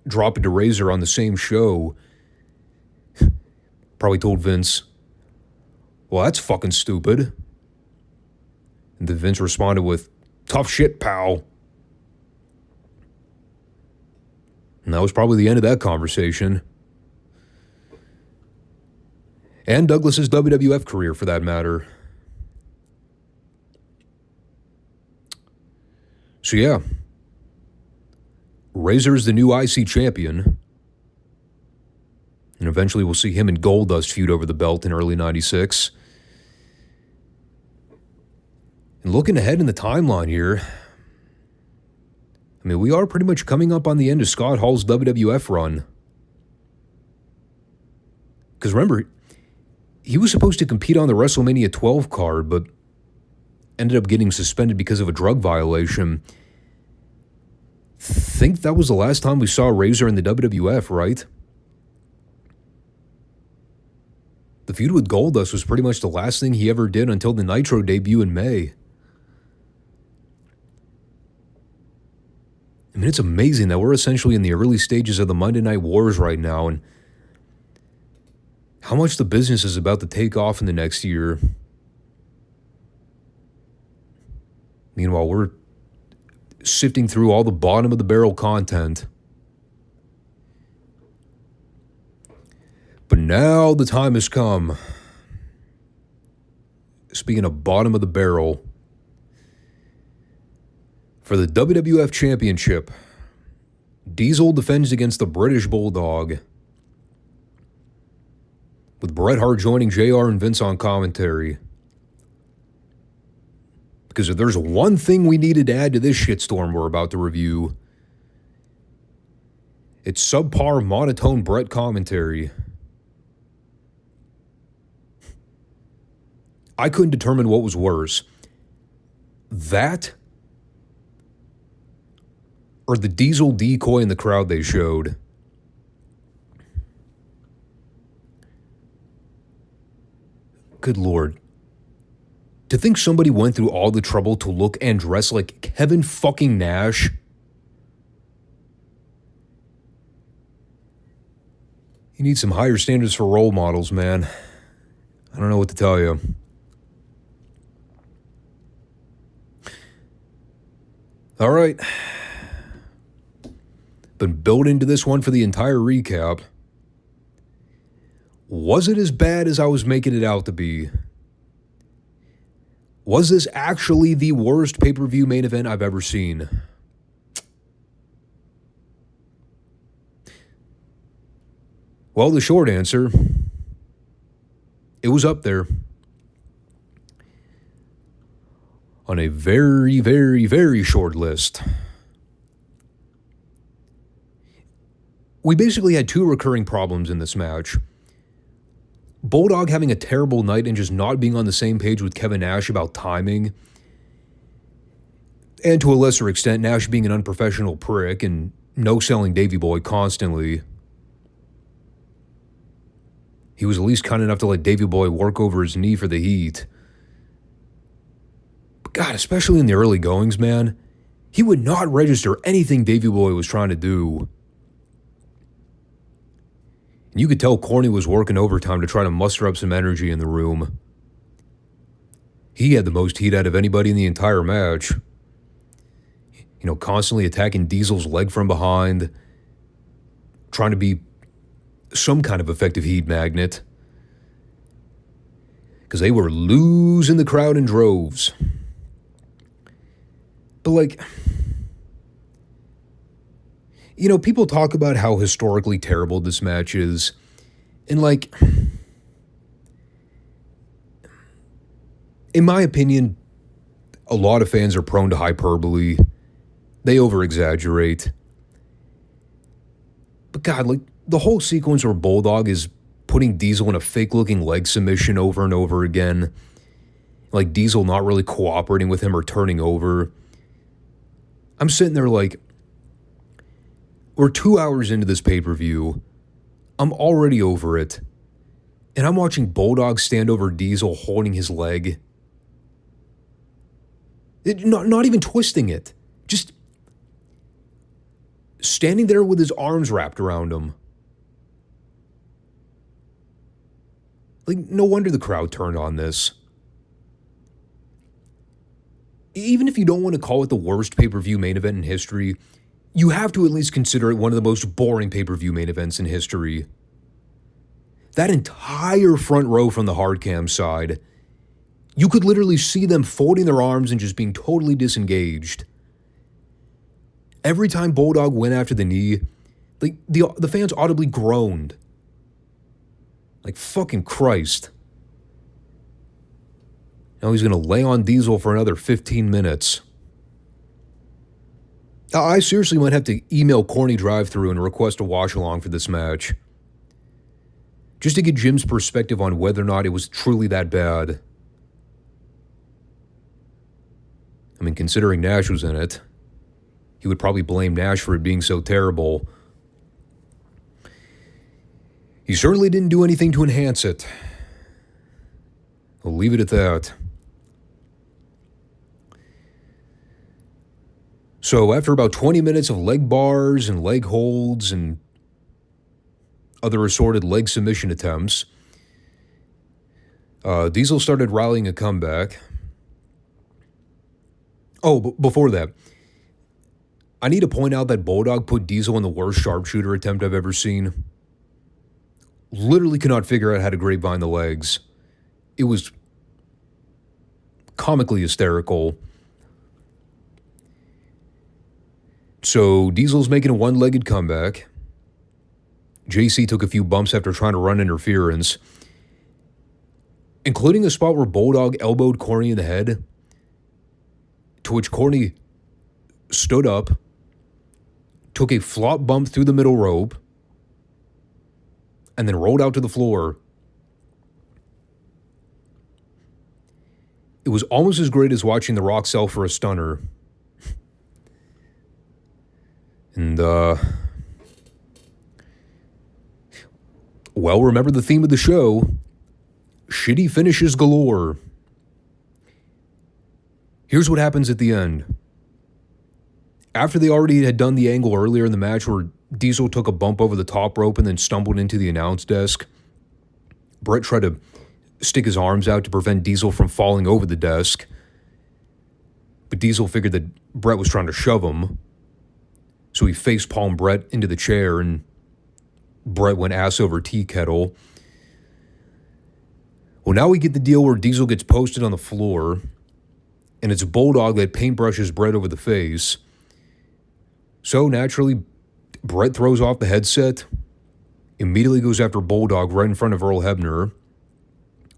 drop it to Razor on the same show. Probably told Vince, well, that's fucking stupid. And then Vince responded with, tough shit, pal. And that was probably the end of that conversation. And Douglas's WWF career, for that matter. So yeah, Razor is the new IC champion. And eventually we'll see him and Goldust feud over the belt in early 96. And looking ahead in the timeline here, I mean, we are pretty much coming up on the end of Scott Hall's WWF run. Because remember, he was supposed to compete on the WrestleMania 12 card, but ended up getting suspended because of a drug violation. Think that was the last time we saw Razor in the WWF, right? The feud with Goldust was pretty much the last thing he ever did until the Nitro debut in May. I mean, it's amazing that we're essentially in the early stages of the Monday Night Wars right now, and how much the business is about to take off in the next year. Meanwhile, we're sifting through all the bottom of the barrel content. But now the time has come. Speaking of bottom of the barrel, for the WWF Championship, Diesel defends against the British Bulldog, with Bret Hart joining JR and Vince on commentary. Because if there's one thing we needed to add to this shitstorm we're about to review, it's subpar monotone Bret commentary. I couldn't determine what was worse. That or the Diesel decoy in the crowd they showed. Good Lord. To think somebody went through all the trouble to look and dress like Kevin fucking Nash. You need some higher standards for role models, man. I don't know what to tell you. All right. Been building to this one for the entire recap. Was it as bad as I was making it out to be? Was this actually the worst pay-per-view main event I've ever seen? Well, the short answer, it was up there. On a very, very, very short list. We basically had two recurring problems in this match. Bulldog having a terrible night and just not being on the same page with Kevin Nash about timing. And to a lesser extent, Nash being an unprofessional prick and no-selling Davey Boy constantly. He was at least kind enough to let Davey Boy work over his knee for the heat. But God, especially in the early goings, man, he would not register anything Davey Boy was trying to do. And you could tell Corny was working overtime to try to muster up some energy in the room. He had the most heat out of anybody in the entire match. You know, constantly attacking Diesel's leg from behind, trying to be some kind of effective heat magnet. Because they were losing the crowd in droves. But like, you know, people talk about how historically terrible this match is. And like, in my opinion, a lot of fans are prone to hyperbole. They over-exaggerate. But God, like, the whole sequence where Bulldog is putting Diesel in a fake-looking leg submission over and over again. Like, Diesel not really cooperating with him or turning over. I'm sitting there like, we're 2 hours into this pay-per-view. I'm already over it. And I'm watching Bulldog stand over Diesel holding his leg. Not even twisting it. Just standing there with his arms wrapped around him. Like, no wonder the crowd turned on this. Even if you don't want to call it the worst pay-per-view main event in history, you have to at least consider it one of the most boring pay-per-view main events in history. That entire front row from the hard cam side, you could literally see them folding their arms and just being totally disengaged. Every time Bulldog went after the knee, like the fans audibly groaned. Like, fucking Christ. Now he's going to lay on Diesel for another 15 minutes. I seriously might have to email Corny Drive-Thru and request a watch-along for this match. Just to get Jim's perspective on whether or not it was truly that bad. I mean, considering Nash was in it, he would probably blame Nash for it being so terrible. He certainly didn't do anything to enhance it. I'll leave it at that. So after about 20 minutes of leg bars and leg holds and other assorted leg submission attempts, Diesel started rallying a comeback. Oh, before that, I need to point out that Bulldog put Diesel in the worst sharpshooter attempt I've ever seen. Literally could not figure out how to grapevine the legs. It was comically hysterical. So Diesel's making a one-legged comeback. JC took a few bumps after trying to run interference, including a spot where Bulldog elbowed Corny in the head, to which Corny stood up, took a flop bump through the middle rope, and then rolled out to the floor. It was almost as great as watching The Rock sell for a stunner. And, well, remember the theme of the show, shitty finishes galore. Here's what happens at the end. After they already had done the angle earlier in the match where Diesel took a bump over the top rope and then stumbled into the announce desk, Brett tried to stick his arms out to prevent Diesel from falling over the desk. But Diesel figured that Brett was trying to shove him. So he face-palmed Brett into the chair and Brett went ass over tea kettle. Well, now we get the deal where Diesel gets posted on the floor and it's Bulldog that paintbrushes Brett over the face. So naturally, Brett throws off the headset, immediately goes after Bulldog right in front of Earl Hebner,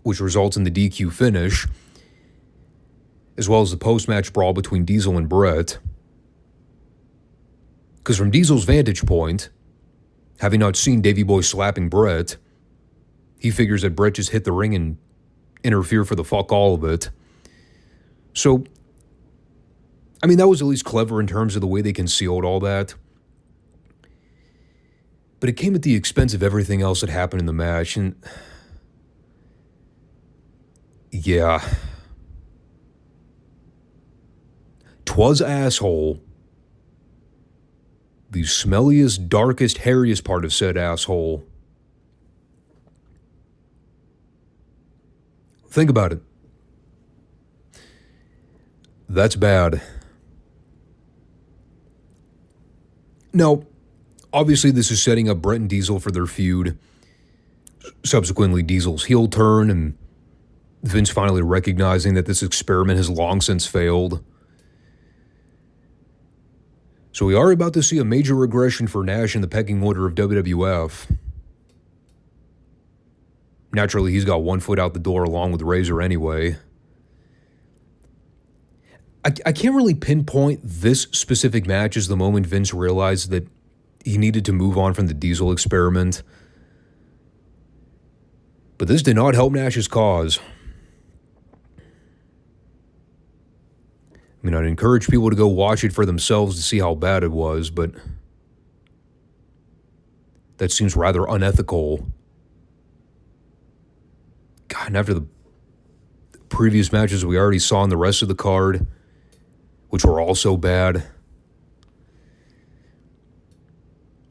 which results in the DQ finish, as well as the post-match brawl between Diesel and Brett. Because from Diesel's vantage point, having not seen Davey Boy slapping Brett, he figures that Brett just hit the ring and interfered for the fuck all of it. So, I mean, that was at least clever in terms of the way they concealed all that. But it came at the expense of everything else that happened in the match, and yeah. 'Twas asshole. The smelliest, darkest, hairiest part of said asshole Think about it. That's bad. Now, obviously this is setting up Brett and Diesel for their feud. Subsequently, Diesel's heel turn and Vince finally recognizing that this experiment has long since failed. So we are about to see a major regression for Nash in the pecking order of WWF. Naturally, he's got one foot out the door along with Razor anyway. I can't really pinpoint this specific match as the moment Vince realized that he needed to move on from the Diesel experiment. But this did not help Nash's cause. I mean, I'd encourage people to go watch it for themselves to see how bad it was, but that seems rather unethical. God, and after the previous matches we already saw in the rest of the card, which were also bad.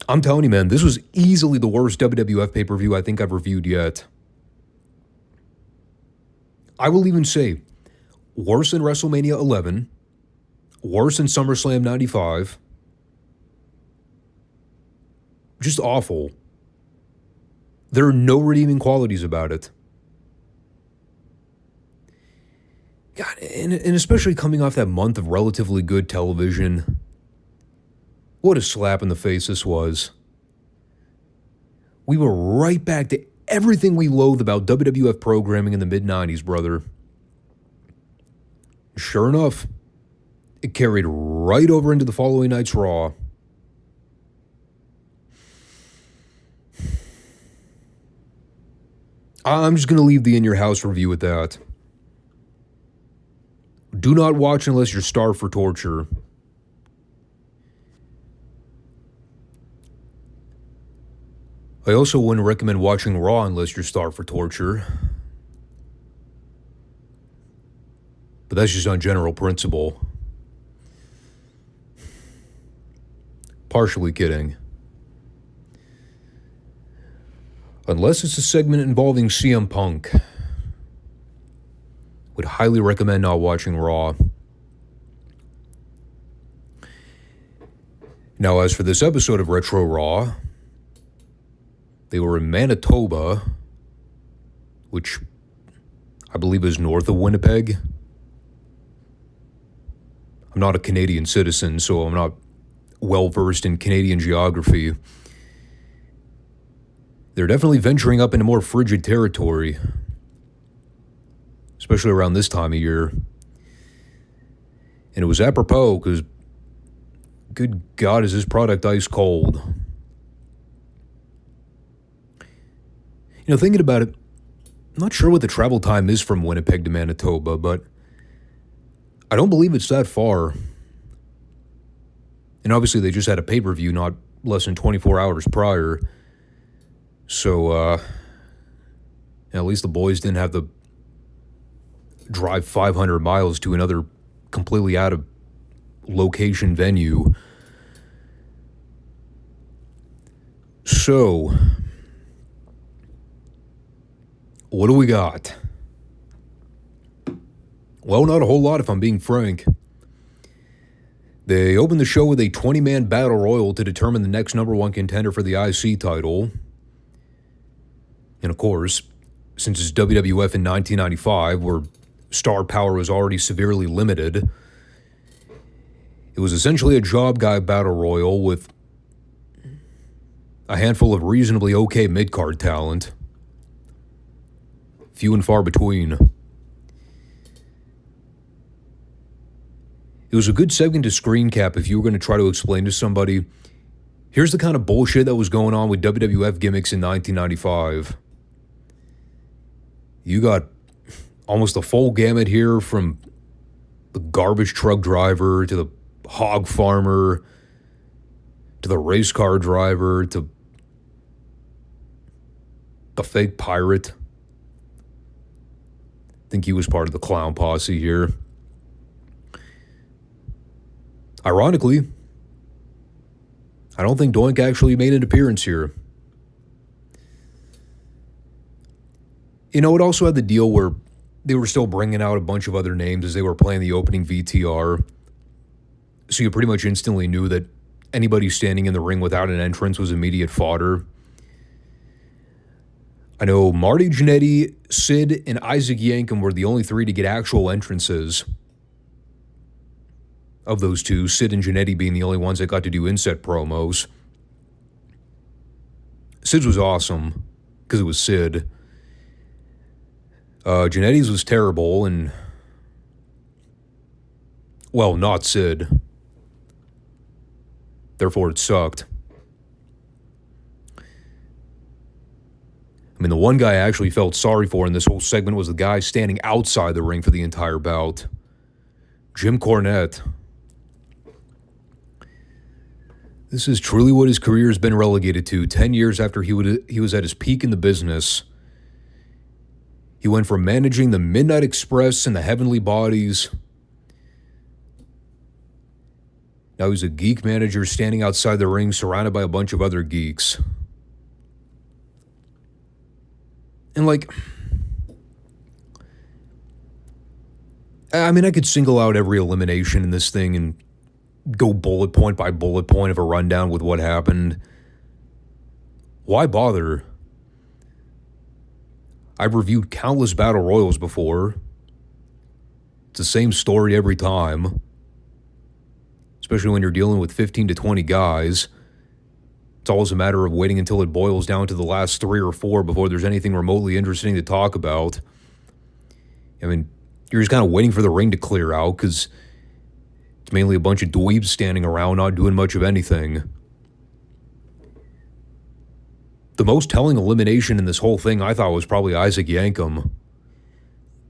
I'm telling you, man, this was easily the worst WWF pay-per-view I think I've reviewed yet. I will even say, worse than WrestleMania 11, worse than SummerSlam 95. Just awful. There are no redeeming qualities about it. God, and especially coming off that month of relatively good television. What a slap in the face this was. We were right back to everything we loathe about WWF programming in the mid-90s, brother. Sure enough, it carried right over into the following night's Raw. I'm just going to leave the In Your House review at that. Do not watch unless you're starved for torture. I also wouldn't recommend watching Raw unless you're starved for torture. But that's just on general principle. Partially kidding. Unless it's a segment involving CM Punk. Would highly recommend not watching Raw. Now, as for this episode of Retro Raw, they were in Manitoba, which I believe is north of Winnipeg. I'm not a Canadian citizen, so I'm not well-versed in Canadian geography. They're definitely venturing up into more frigid territory, especially around this time of year. And it was apropos, because good God, is this product ice cold. You know, thinking about it, I'm not sure what the travel time is from Winnipeg to Manitoba, but I don't believe it's that far. And obviously they just had a pay-per-view not less than 24 hours prior. So, at least the boys didn't have to drive 500 miles to another completely out of location venue. So, what do we got? Well, not a whole lot if I'm being frank. They opened the show with a 20-man battle royal to determine the next number one contender for the IC title. And of course, since it's WWF in 1995, where star power was already severely limited, it was essentially a job guy battle royal with a handful of reasonably okay mid-card talent. Few and far between. It was a good segment to screen cap if you were going to try to explain to somebody, here's the kind of bullshit that was going on with WWF gimmicks in 1995. You got almost a full gamut here, from the garbage truck driver to the hog farmer to the race car driver to the fake pirate. I think he was part of the clown posse here. Ironically, I don't think Doink actually made an appearance here. You know, it also had the deal where they were still bringing out a bunch of other names as they were playing the opening VTR. So you pretty much instantly knew that anybody standing in the ring without an entrance was immediate fodder. I know Marty Jannetty, Sid, and Isaac Yankem were the only three to get actual entrances. Of those two, Sid and Jannetty being the only ones that got to do inset promos. Sid's was awesome, because it was Sid. Jannetty's was terrible, and... well, not Sid. Therefore, it sucked. I mean, the one guy I actually felt sorry for in this whole segment was the guy standing outside the ring for the entire bout. Jim Cornette. This is truly what his career has been relegated to. 10 years after he was at his peak in the business. He went from managing the Midnight Express and the Heavenly Bodies. Now he's a geek manager standing outside the ring surrounded by a bunch of other geeks. And like, I mean, I could single out every elimination in this thing and go bullet point by bullet point of a rundown with what happened. Why bother? I've reviewed countless battle royals before. It's the same story every time. Especially when you're dealing with 15 to 20 guys. It's always a matter of waiting until it boils down to the last 3 or 4 before there's anything remotely interesting to talk about. I mean, you're just kind of waiting for the ring to clear out because it's mainly a bunch of dweebs standing around not doing much of anything. The most telling elimination in this whole thing I thought was probably Isaac Yankem.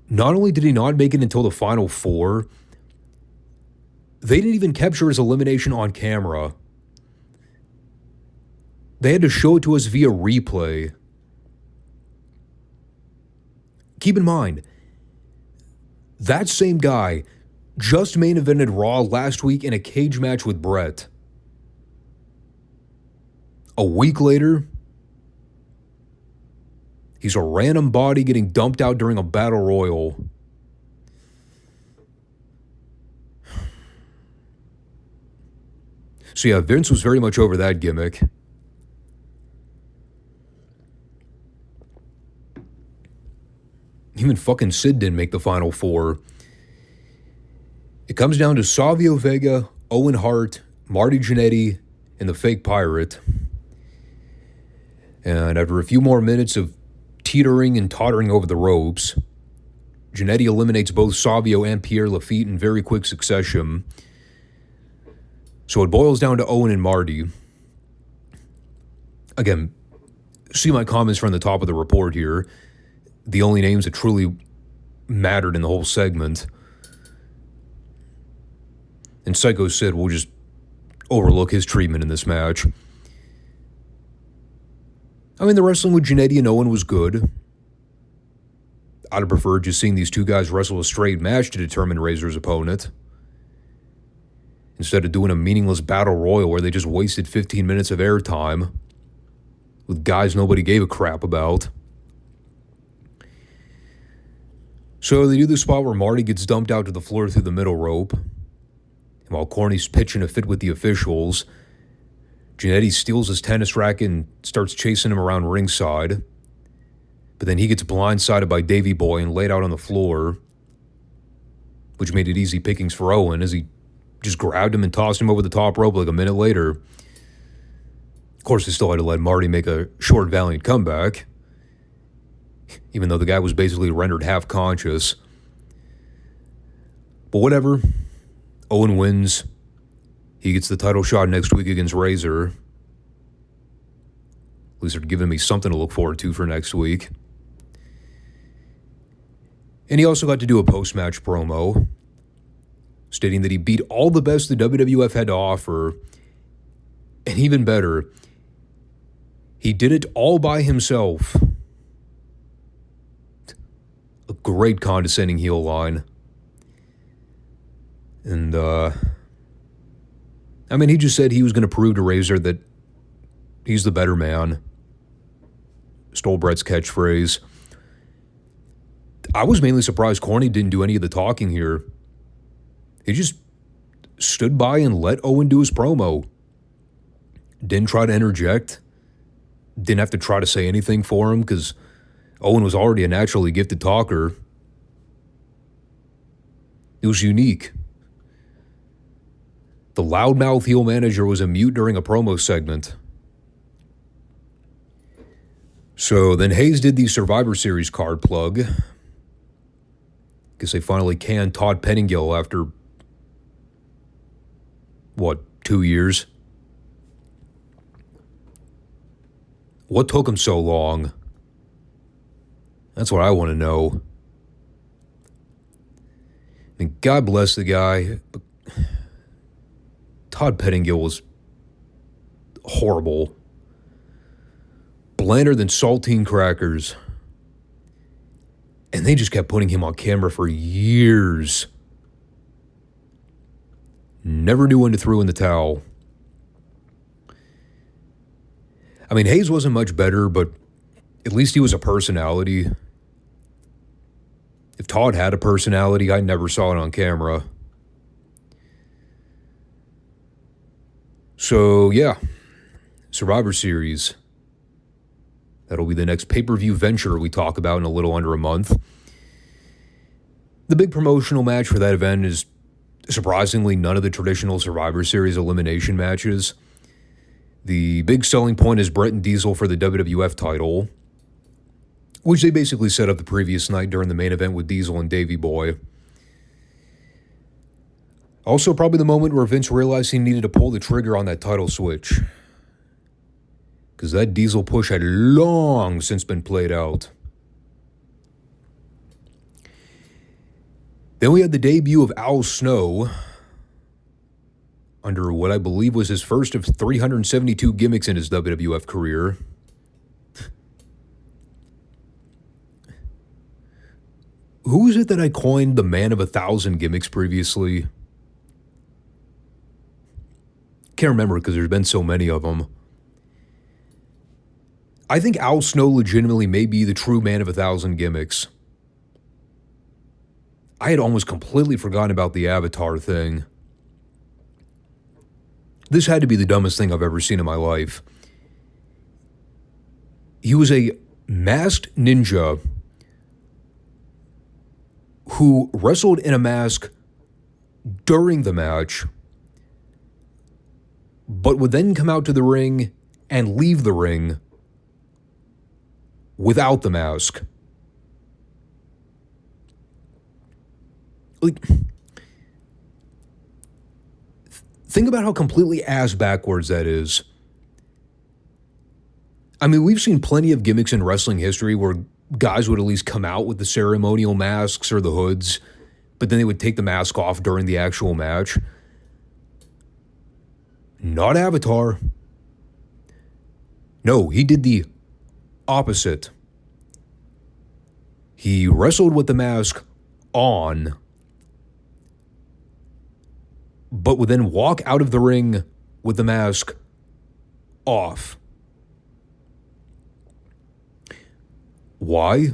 Not only did he not make it until the final 4, they didn't even capture his elimination on camera. They had to show it to us via replay. Keep in mind, that same guy just main evented Raw last week in a cage match with Brett. A week later, he's a random body getting dumped out during a battle royal. So yeah, Vince was very much over that gimmick. Even fucking Sid didn't make the final 4. It comes down to Savio Vega, Owen Hart, Marty Jannetty, and the fake pirate. And after a few more minutes of teetering and tottering over the ropes, Jannetty eliminates both Savio and Pierre Lafitte in very quick succession. So it boils down to Owen and Marty. Again, see my comments from the top of the report here. The only names that truly mattered in the whole segment. And Psycho Sid will just overlook his treatment in this match. I mean, the wrestling with Jannetty and Owen was good. I'd have preferred just seeing these two guys wrestle a straight match to determine Razor's opponent, instead of doing a meaningless battle royal where they just wasted 15 minutes of airtime with guys nobody gave a crap about. So they do the spot where Marty gets dumped out to the floor through the middle rope. And while Corny's pitching a fit with the officials, Jannetty steals his tennis racket and starts chasing him around ringside. But then he gets blindsided by Davey Boy and laid out on the floor, which made it easy pickings for Owen as he just grabbed him and tossed him over the top rope like a minute later. Of course, they still had to let Marty make a short, valiant comeback, even though the guy was basically rendered half-conscious. But whatever. Owen wins. He gets the title shot next week against Razor. At least they're giving me something to look forward to for next week. And he also got to do a post-match promo, stating that he beat all the best the WWF had to offer. And even better, he did it all by himself. A great condescending heel line. And, I mean, he just said he was going to prove to Razor that he's the better man. Stole Brett's catchphrase. I was mainly surprised Corny didn't do any of the talking here. He just stood by and let Owen do his promo. Didn't try to interject. Didn't have to try to say anything for him because Owen was already a naturally gifted talker. It was unique. The loudmouth heel manager was a mute during a promo segment. So then Hayes did the Survivor Series card plug. Guess they finally canned Todd Pettingill after, 2 years? What took him so long? That's what I want to know. I mean, God bless the guy, but Todd Pettingill was horrible. Blander than saltine crackers. And they just kept putting him on camera for years. Never knew when to throw in the towel. I mean, Hayes wasn't much better, but at least he was a personality. If Todd had a personality, I never saw it on camera. So, yeah. Survivor Series. That'll be the next pay-per-view venture we talk about in a little under a month. The big promotional match for that event is surprisingly none of the traditional Survivor Series elimination matches. The big selling point is Brett and Diesel for the WWF title, which they basically set up the previous night during the main event with Diesel and Davey Boy. Also, probably the moment where Vince realized he needed to pull the trigger on that title switch, because that Diesel push had long since been played out. Then we had the debut of Al Snow under what I believe was his first of 372 gimmicks in his WWF career. Who is it that I coined the man of 1,000 gimmicks previously? Can't remember because there's been so many of them. I think Al Snow legitimately may be the true man of 1,000 gimmicks. I had almost completely forgotten about the Avatar thing. This had to be the dumbest thing I've ever seen in my life. He was a masked ninja who wrestled in a mask during the match, but would then come out to the ring and leave the ring without the mask. Like, think about how completely ass backwards that is. I mean, we've seen plenty of gimmicks in wrestling history where guys would at least come out with the ceremonial masks or the hoods, but then they would take the mask off during the actual match. Not Avatar. No, he did the opposite. He wrestled with the mask on, but would then walk out of the ring with the mask off. Why?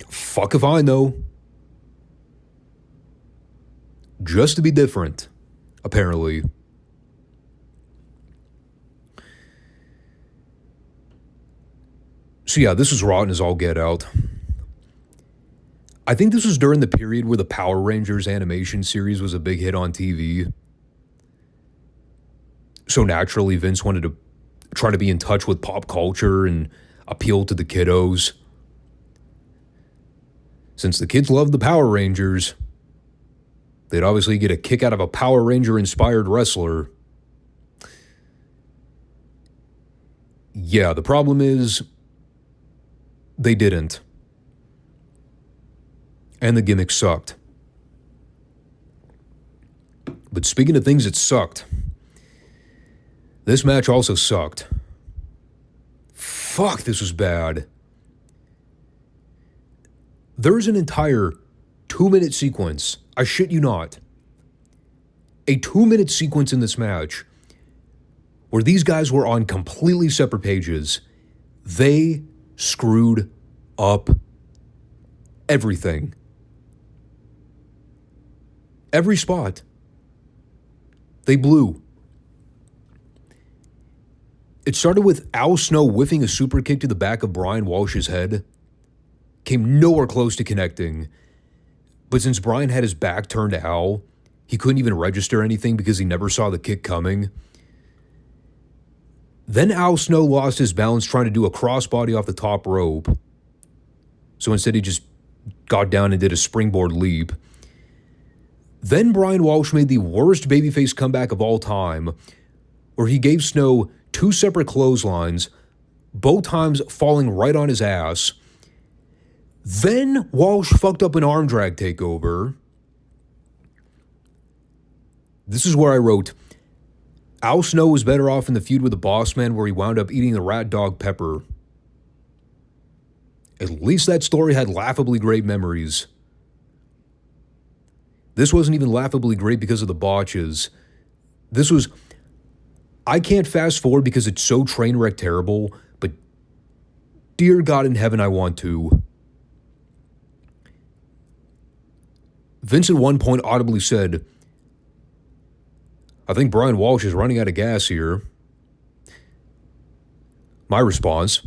Fuck if I know. Just to be different, apparently. So yeah, this was rotten as all get out. I think this was during the period where the Power Rangers animation series was a big hit on TV. So naturally, Vince wanted to try to be in touch with pop culture and appeal to the kiddos. Since the kids loved the Power Rangers, they'd obviously get a kick out of a Power Ranger-inspired wrestler. Yeah, the problem is, they didn't. And the gimmick sucked. But speaking of things that sucked, this match also sucked. Fuck, this was bad. There's an entire 2-minute sequence, I shit you not, a 2-minute sequence in this match where these guys were on completely separate pages. They screwed up everything. Every spot. They blew. It started with Al Snow whiffing a super kick to the back of Brian Walsh's head. Came nowhere close to connecting. But since Brian had his back turned to Al, he couldn't even register anything because he never saw the kick coming. Then Al Snow lost his balance trying to do a crossbody off the top rope. So instead he just got down and did a springboard leap. Then Brian Walsh made the worst babyface comeback of all time, where he gave Snow 2 separate clotheslines, both times falling right on his ass. Then Walsh fucked up an arm drag takeover. This is where I wrote, Al Snow was better off in the feud with the Boss Man where he wound up eating the rat dog Pepper. At least that story had laughably great memories. This wasn't even laughably great because of the botches. This was, I can't fast forward because it's so train wreck terrible, but dear God in heaven, I want to. Vince at one point audibly said, I think Brian Walsh is running out of gas here. My response,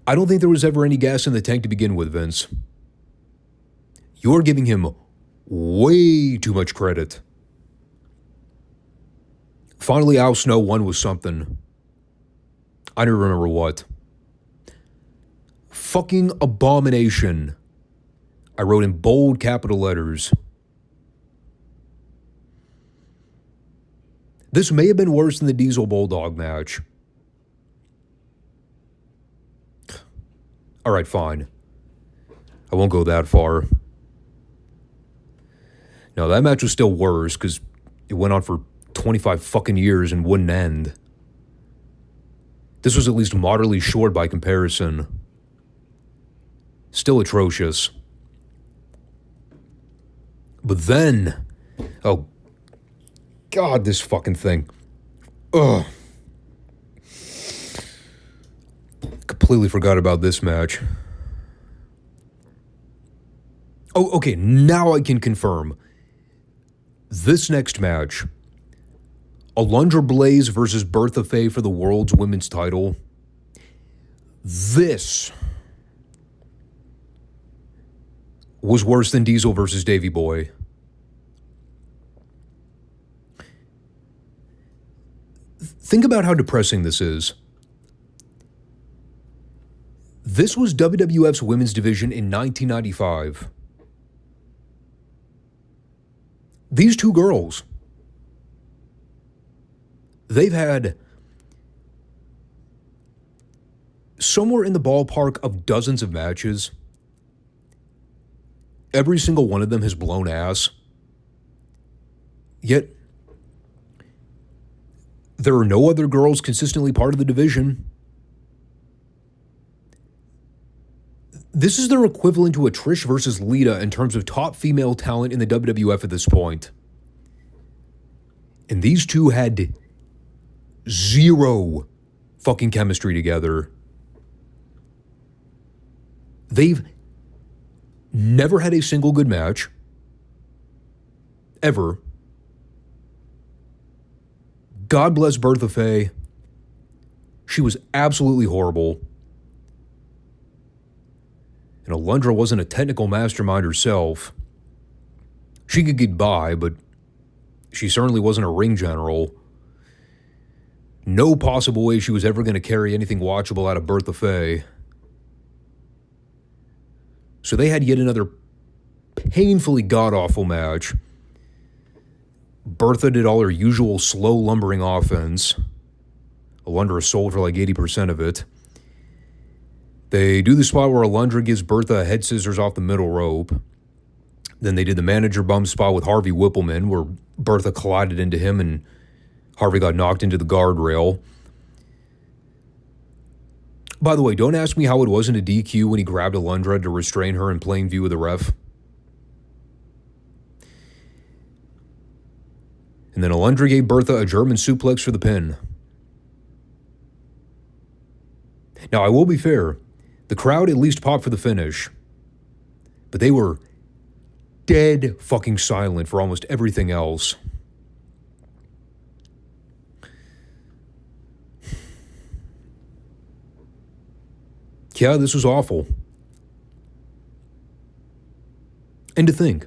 I don't think there was ever any gas in the tank to begin with, Vince. You're giving him way too much credit. Finally, Al Snow won with something. I don't remember what. Fucking abomination. I wrote in bold capital letters. This may have been worse than the Diesel Bulldog match. All right, fine. I won't go that far. No, that match was still worse because it went on for 25 fucking years and wouldn't end. This was at least moderately short by comparison. Still atrocious. But then, oh God, this fucking thing. Ugh. Completely forgot about this match. Oh, okay, now I can confirm. This next match, Alundra Blaze versus Birtha Faye for the World's Women's title. This was worse than Diesel versus Davey Boy. Think about how depressing this is. This was WWF's women's division in 1995. These two girls, they've had somewhere in the ballpark of dozens of matches. Every single one of them has blown ass. Yet, there are no other girls consistently part of the division. This is their equivalent to a Trish versus Lita in terms of top female talent in the WWF at this point. And these two had zero fucking chemistry together. They've never had a single good match. Ever. God bless Birtha Faye. She was absolutely horrible. And Alundra wasn't a technical mastermind herself. She could get by, but she certainly wasn't a ring general. No possible way she was ever going to carry anything watchable out of Birtha Faye. So they had yet another painfully god-awful match. Birtha did all her usual slow lumbering offense. Alundra sold for like 80% of it. They do the spot where Alundra gives Birtha a head scissors off the middle rope. Then they did the manager bum spot with Harvey Whippleman, where Birtha collided into him and Harvey got knocked into the guardrail. By the way, don't ask me how it wasn't a DQ when he grabbed Alundra to restrain her in plain view of the ref. And then Alundra gave Birtha a German suplex for the pin. Now, I will be fair. The crowd at least popped for the finish. But they were dead fucking silent for almost everything else. Yeah, this was awful. And to think,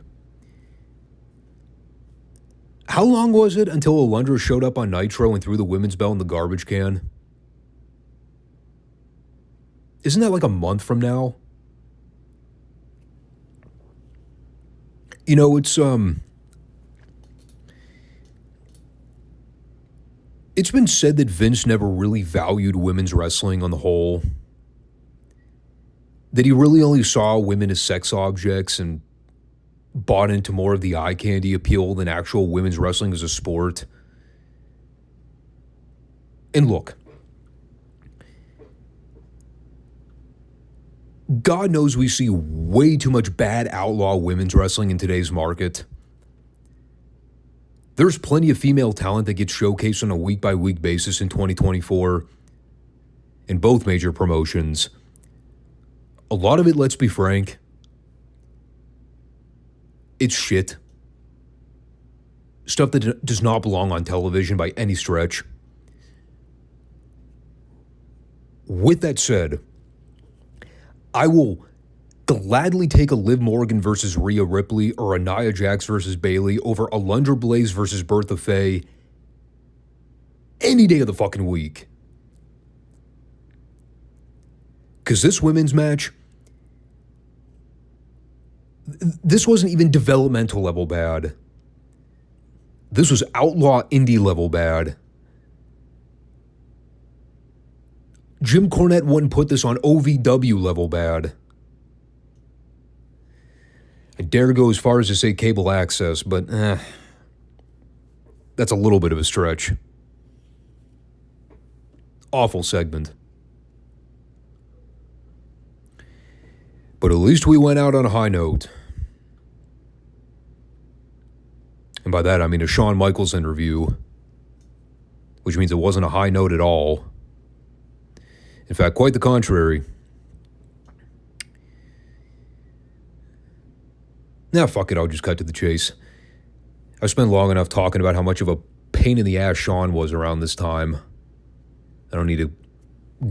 how long was it until Alundra showed up on Nitro and threw the women's belt in the garbage can? Isn't that like a month from now? You know, it's been said that Vince never really valued women's wrestling on the whole. That he really only saw women as sex objects and bought into more of the eye candy appeal than actual women's wrestling as a sport. And look, God knows we see way too much bad outlaw women's wrestling in today's market. There's plenty of female talent that gets showcased on a week-by-week basis in 2024 in both major promotions. A lot of it, let's be frank, it's shit. Stuff that does not belong on television by any stretch. With that said, I will gladly take a Liv Morgan versus Rhea Ripley or a Nia Jax versus Bayley over Alundra Blaze versus Birtha Faye any day of the fucking week. Because this women's match, this wasn't even developmental level bad. This was outlaw indie level bad. Jim Cornette wouldn't put this on OVW level bad. I dare go as far as to say cable access, but that's a little bit of a stretch. Awful segment. But at least we went out on a high note. And by that I mean a Shawn Michaels interview, which means it wasn't a high note at all. In fact, quite the contrary. Nah, fuck it, I'll just cut to the chase. I've spent long enough talking about how much of a pain in the ass Shawn was around this time. I don't need to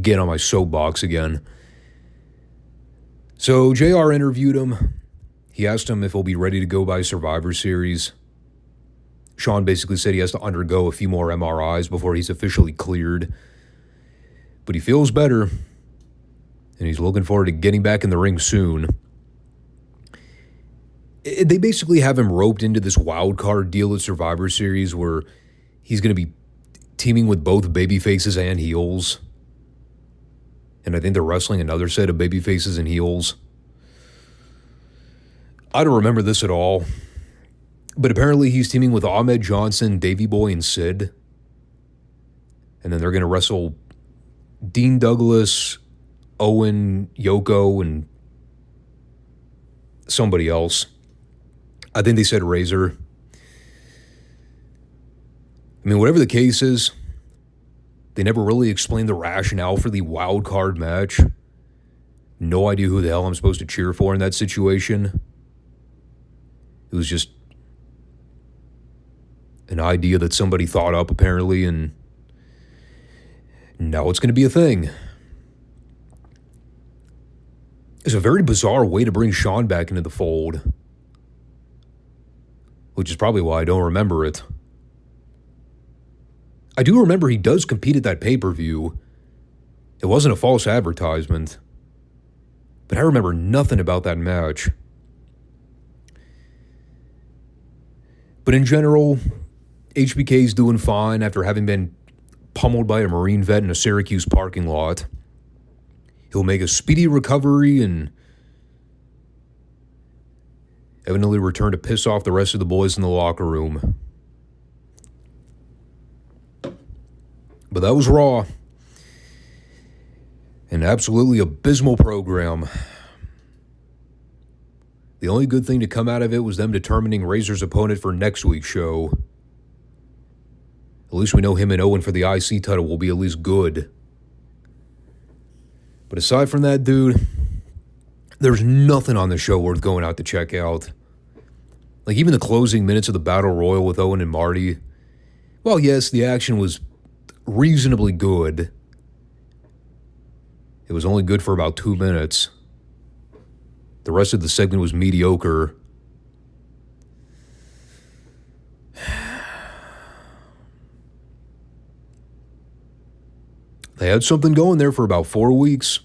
get on my soapbox again. So JR interviewed him. He asked him if he'll be ready to go by Survivor Series. Shawn basically said he has to undergo a few more MRIs before he's officially cleared. But he feels better, and he's looking forward to getting back in the ring soon. They basically have him roped into this wild card deal at Survivor Series where he's going to be teaming with both babyfaces and heels. And I think they're wrestling another set of babyfaces and heels. I don't remember this at all. But apparently he's teaming with Ahmed Johnson, Davey Boy, and Sid. And then they're going to wrestle Dean Douglas, Owen, Yoko, and somebody else. I think they said Razor. I mean, whatever the case is, they never really explained the rationale for the wild card match. No idea who the hell I'm supposed to cheer for in that situation. It was just an idea that somebody thought up, apparently, and now it's going to be a thing. It's a very bizarre way to bring Shawn back into the fold, which is probably why I don't remember it. I do remember he does compete at that pay-per-view. It wasn't a false advertisement, but I remember nothing about that match. But in general, HBK's doing fine after having been pummeled by a Marine vet in a Syracuse parking lot. He'll make a speedy recovery and evidently return to piss off the rest of the boys in the locker room. But that was Raw. An absolutely abysmal program. The only good thing to come out of it was them determining Razor's opponent for next week's show. At least we know him and Owen for the IC title will be at least good. But aside from that, dude, there's nothing on the show worth going out to check out. Like, even the closing minutes of the Battle Royal with Owen and Marty. Well, yes, the action was reasonably good. It was only good for about 2 minutes. The rest of the segment was mediocre. They had something going there for about 4 weeks.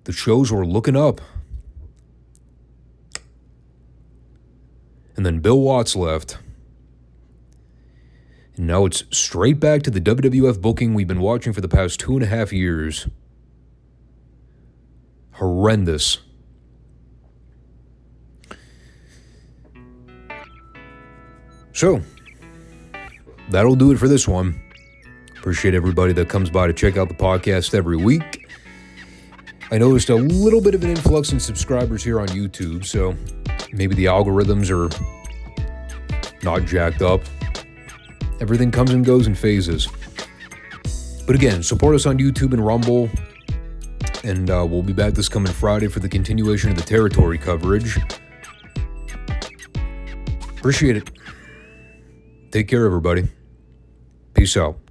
The shows were looking up. And then Bill Watts left. And now it's straight back to the WWF booking we've been watching for the past 2.5 years. Horrendous. So, that'll do it for this one. Appreciate everybody that comes by to check out the podcast every week. I noticed a little bit of an influx in subscribers here on YouTube, so maybe the algorithms are not jacked up. Everything comes and goes in phases. But again, support us on YouTube and Rumble, and we'll be back this coming Friday for the continuation of the territory coverage. Appreciate it. Take care, everybody. Peace out.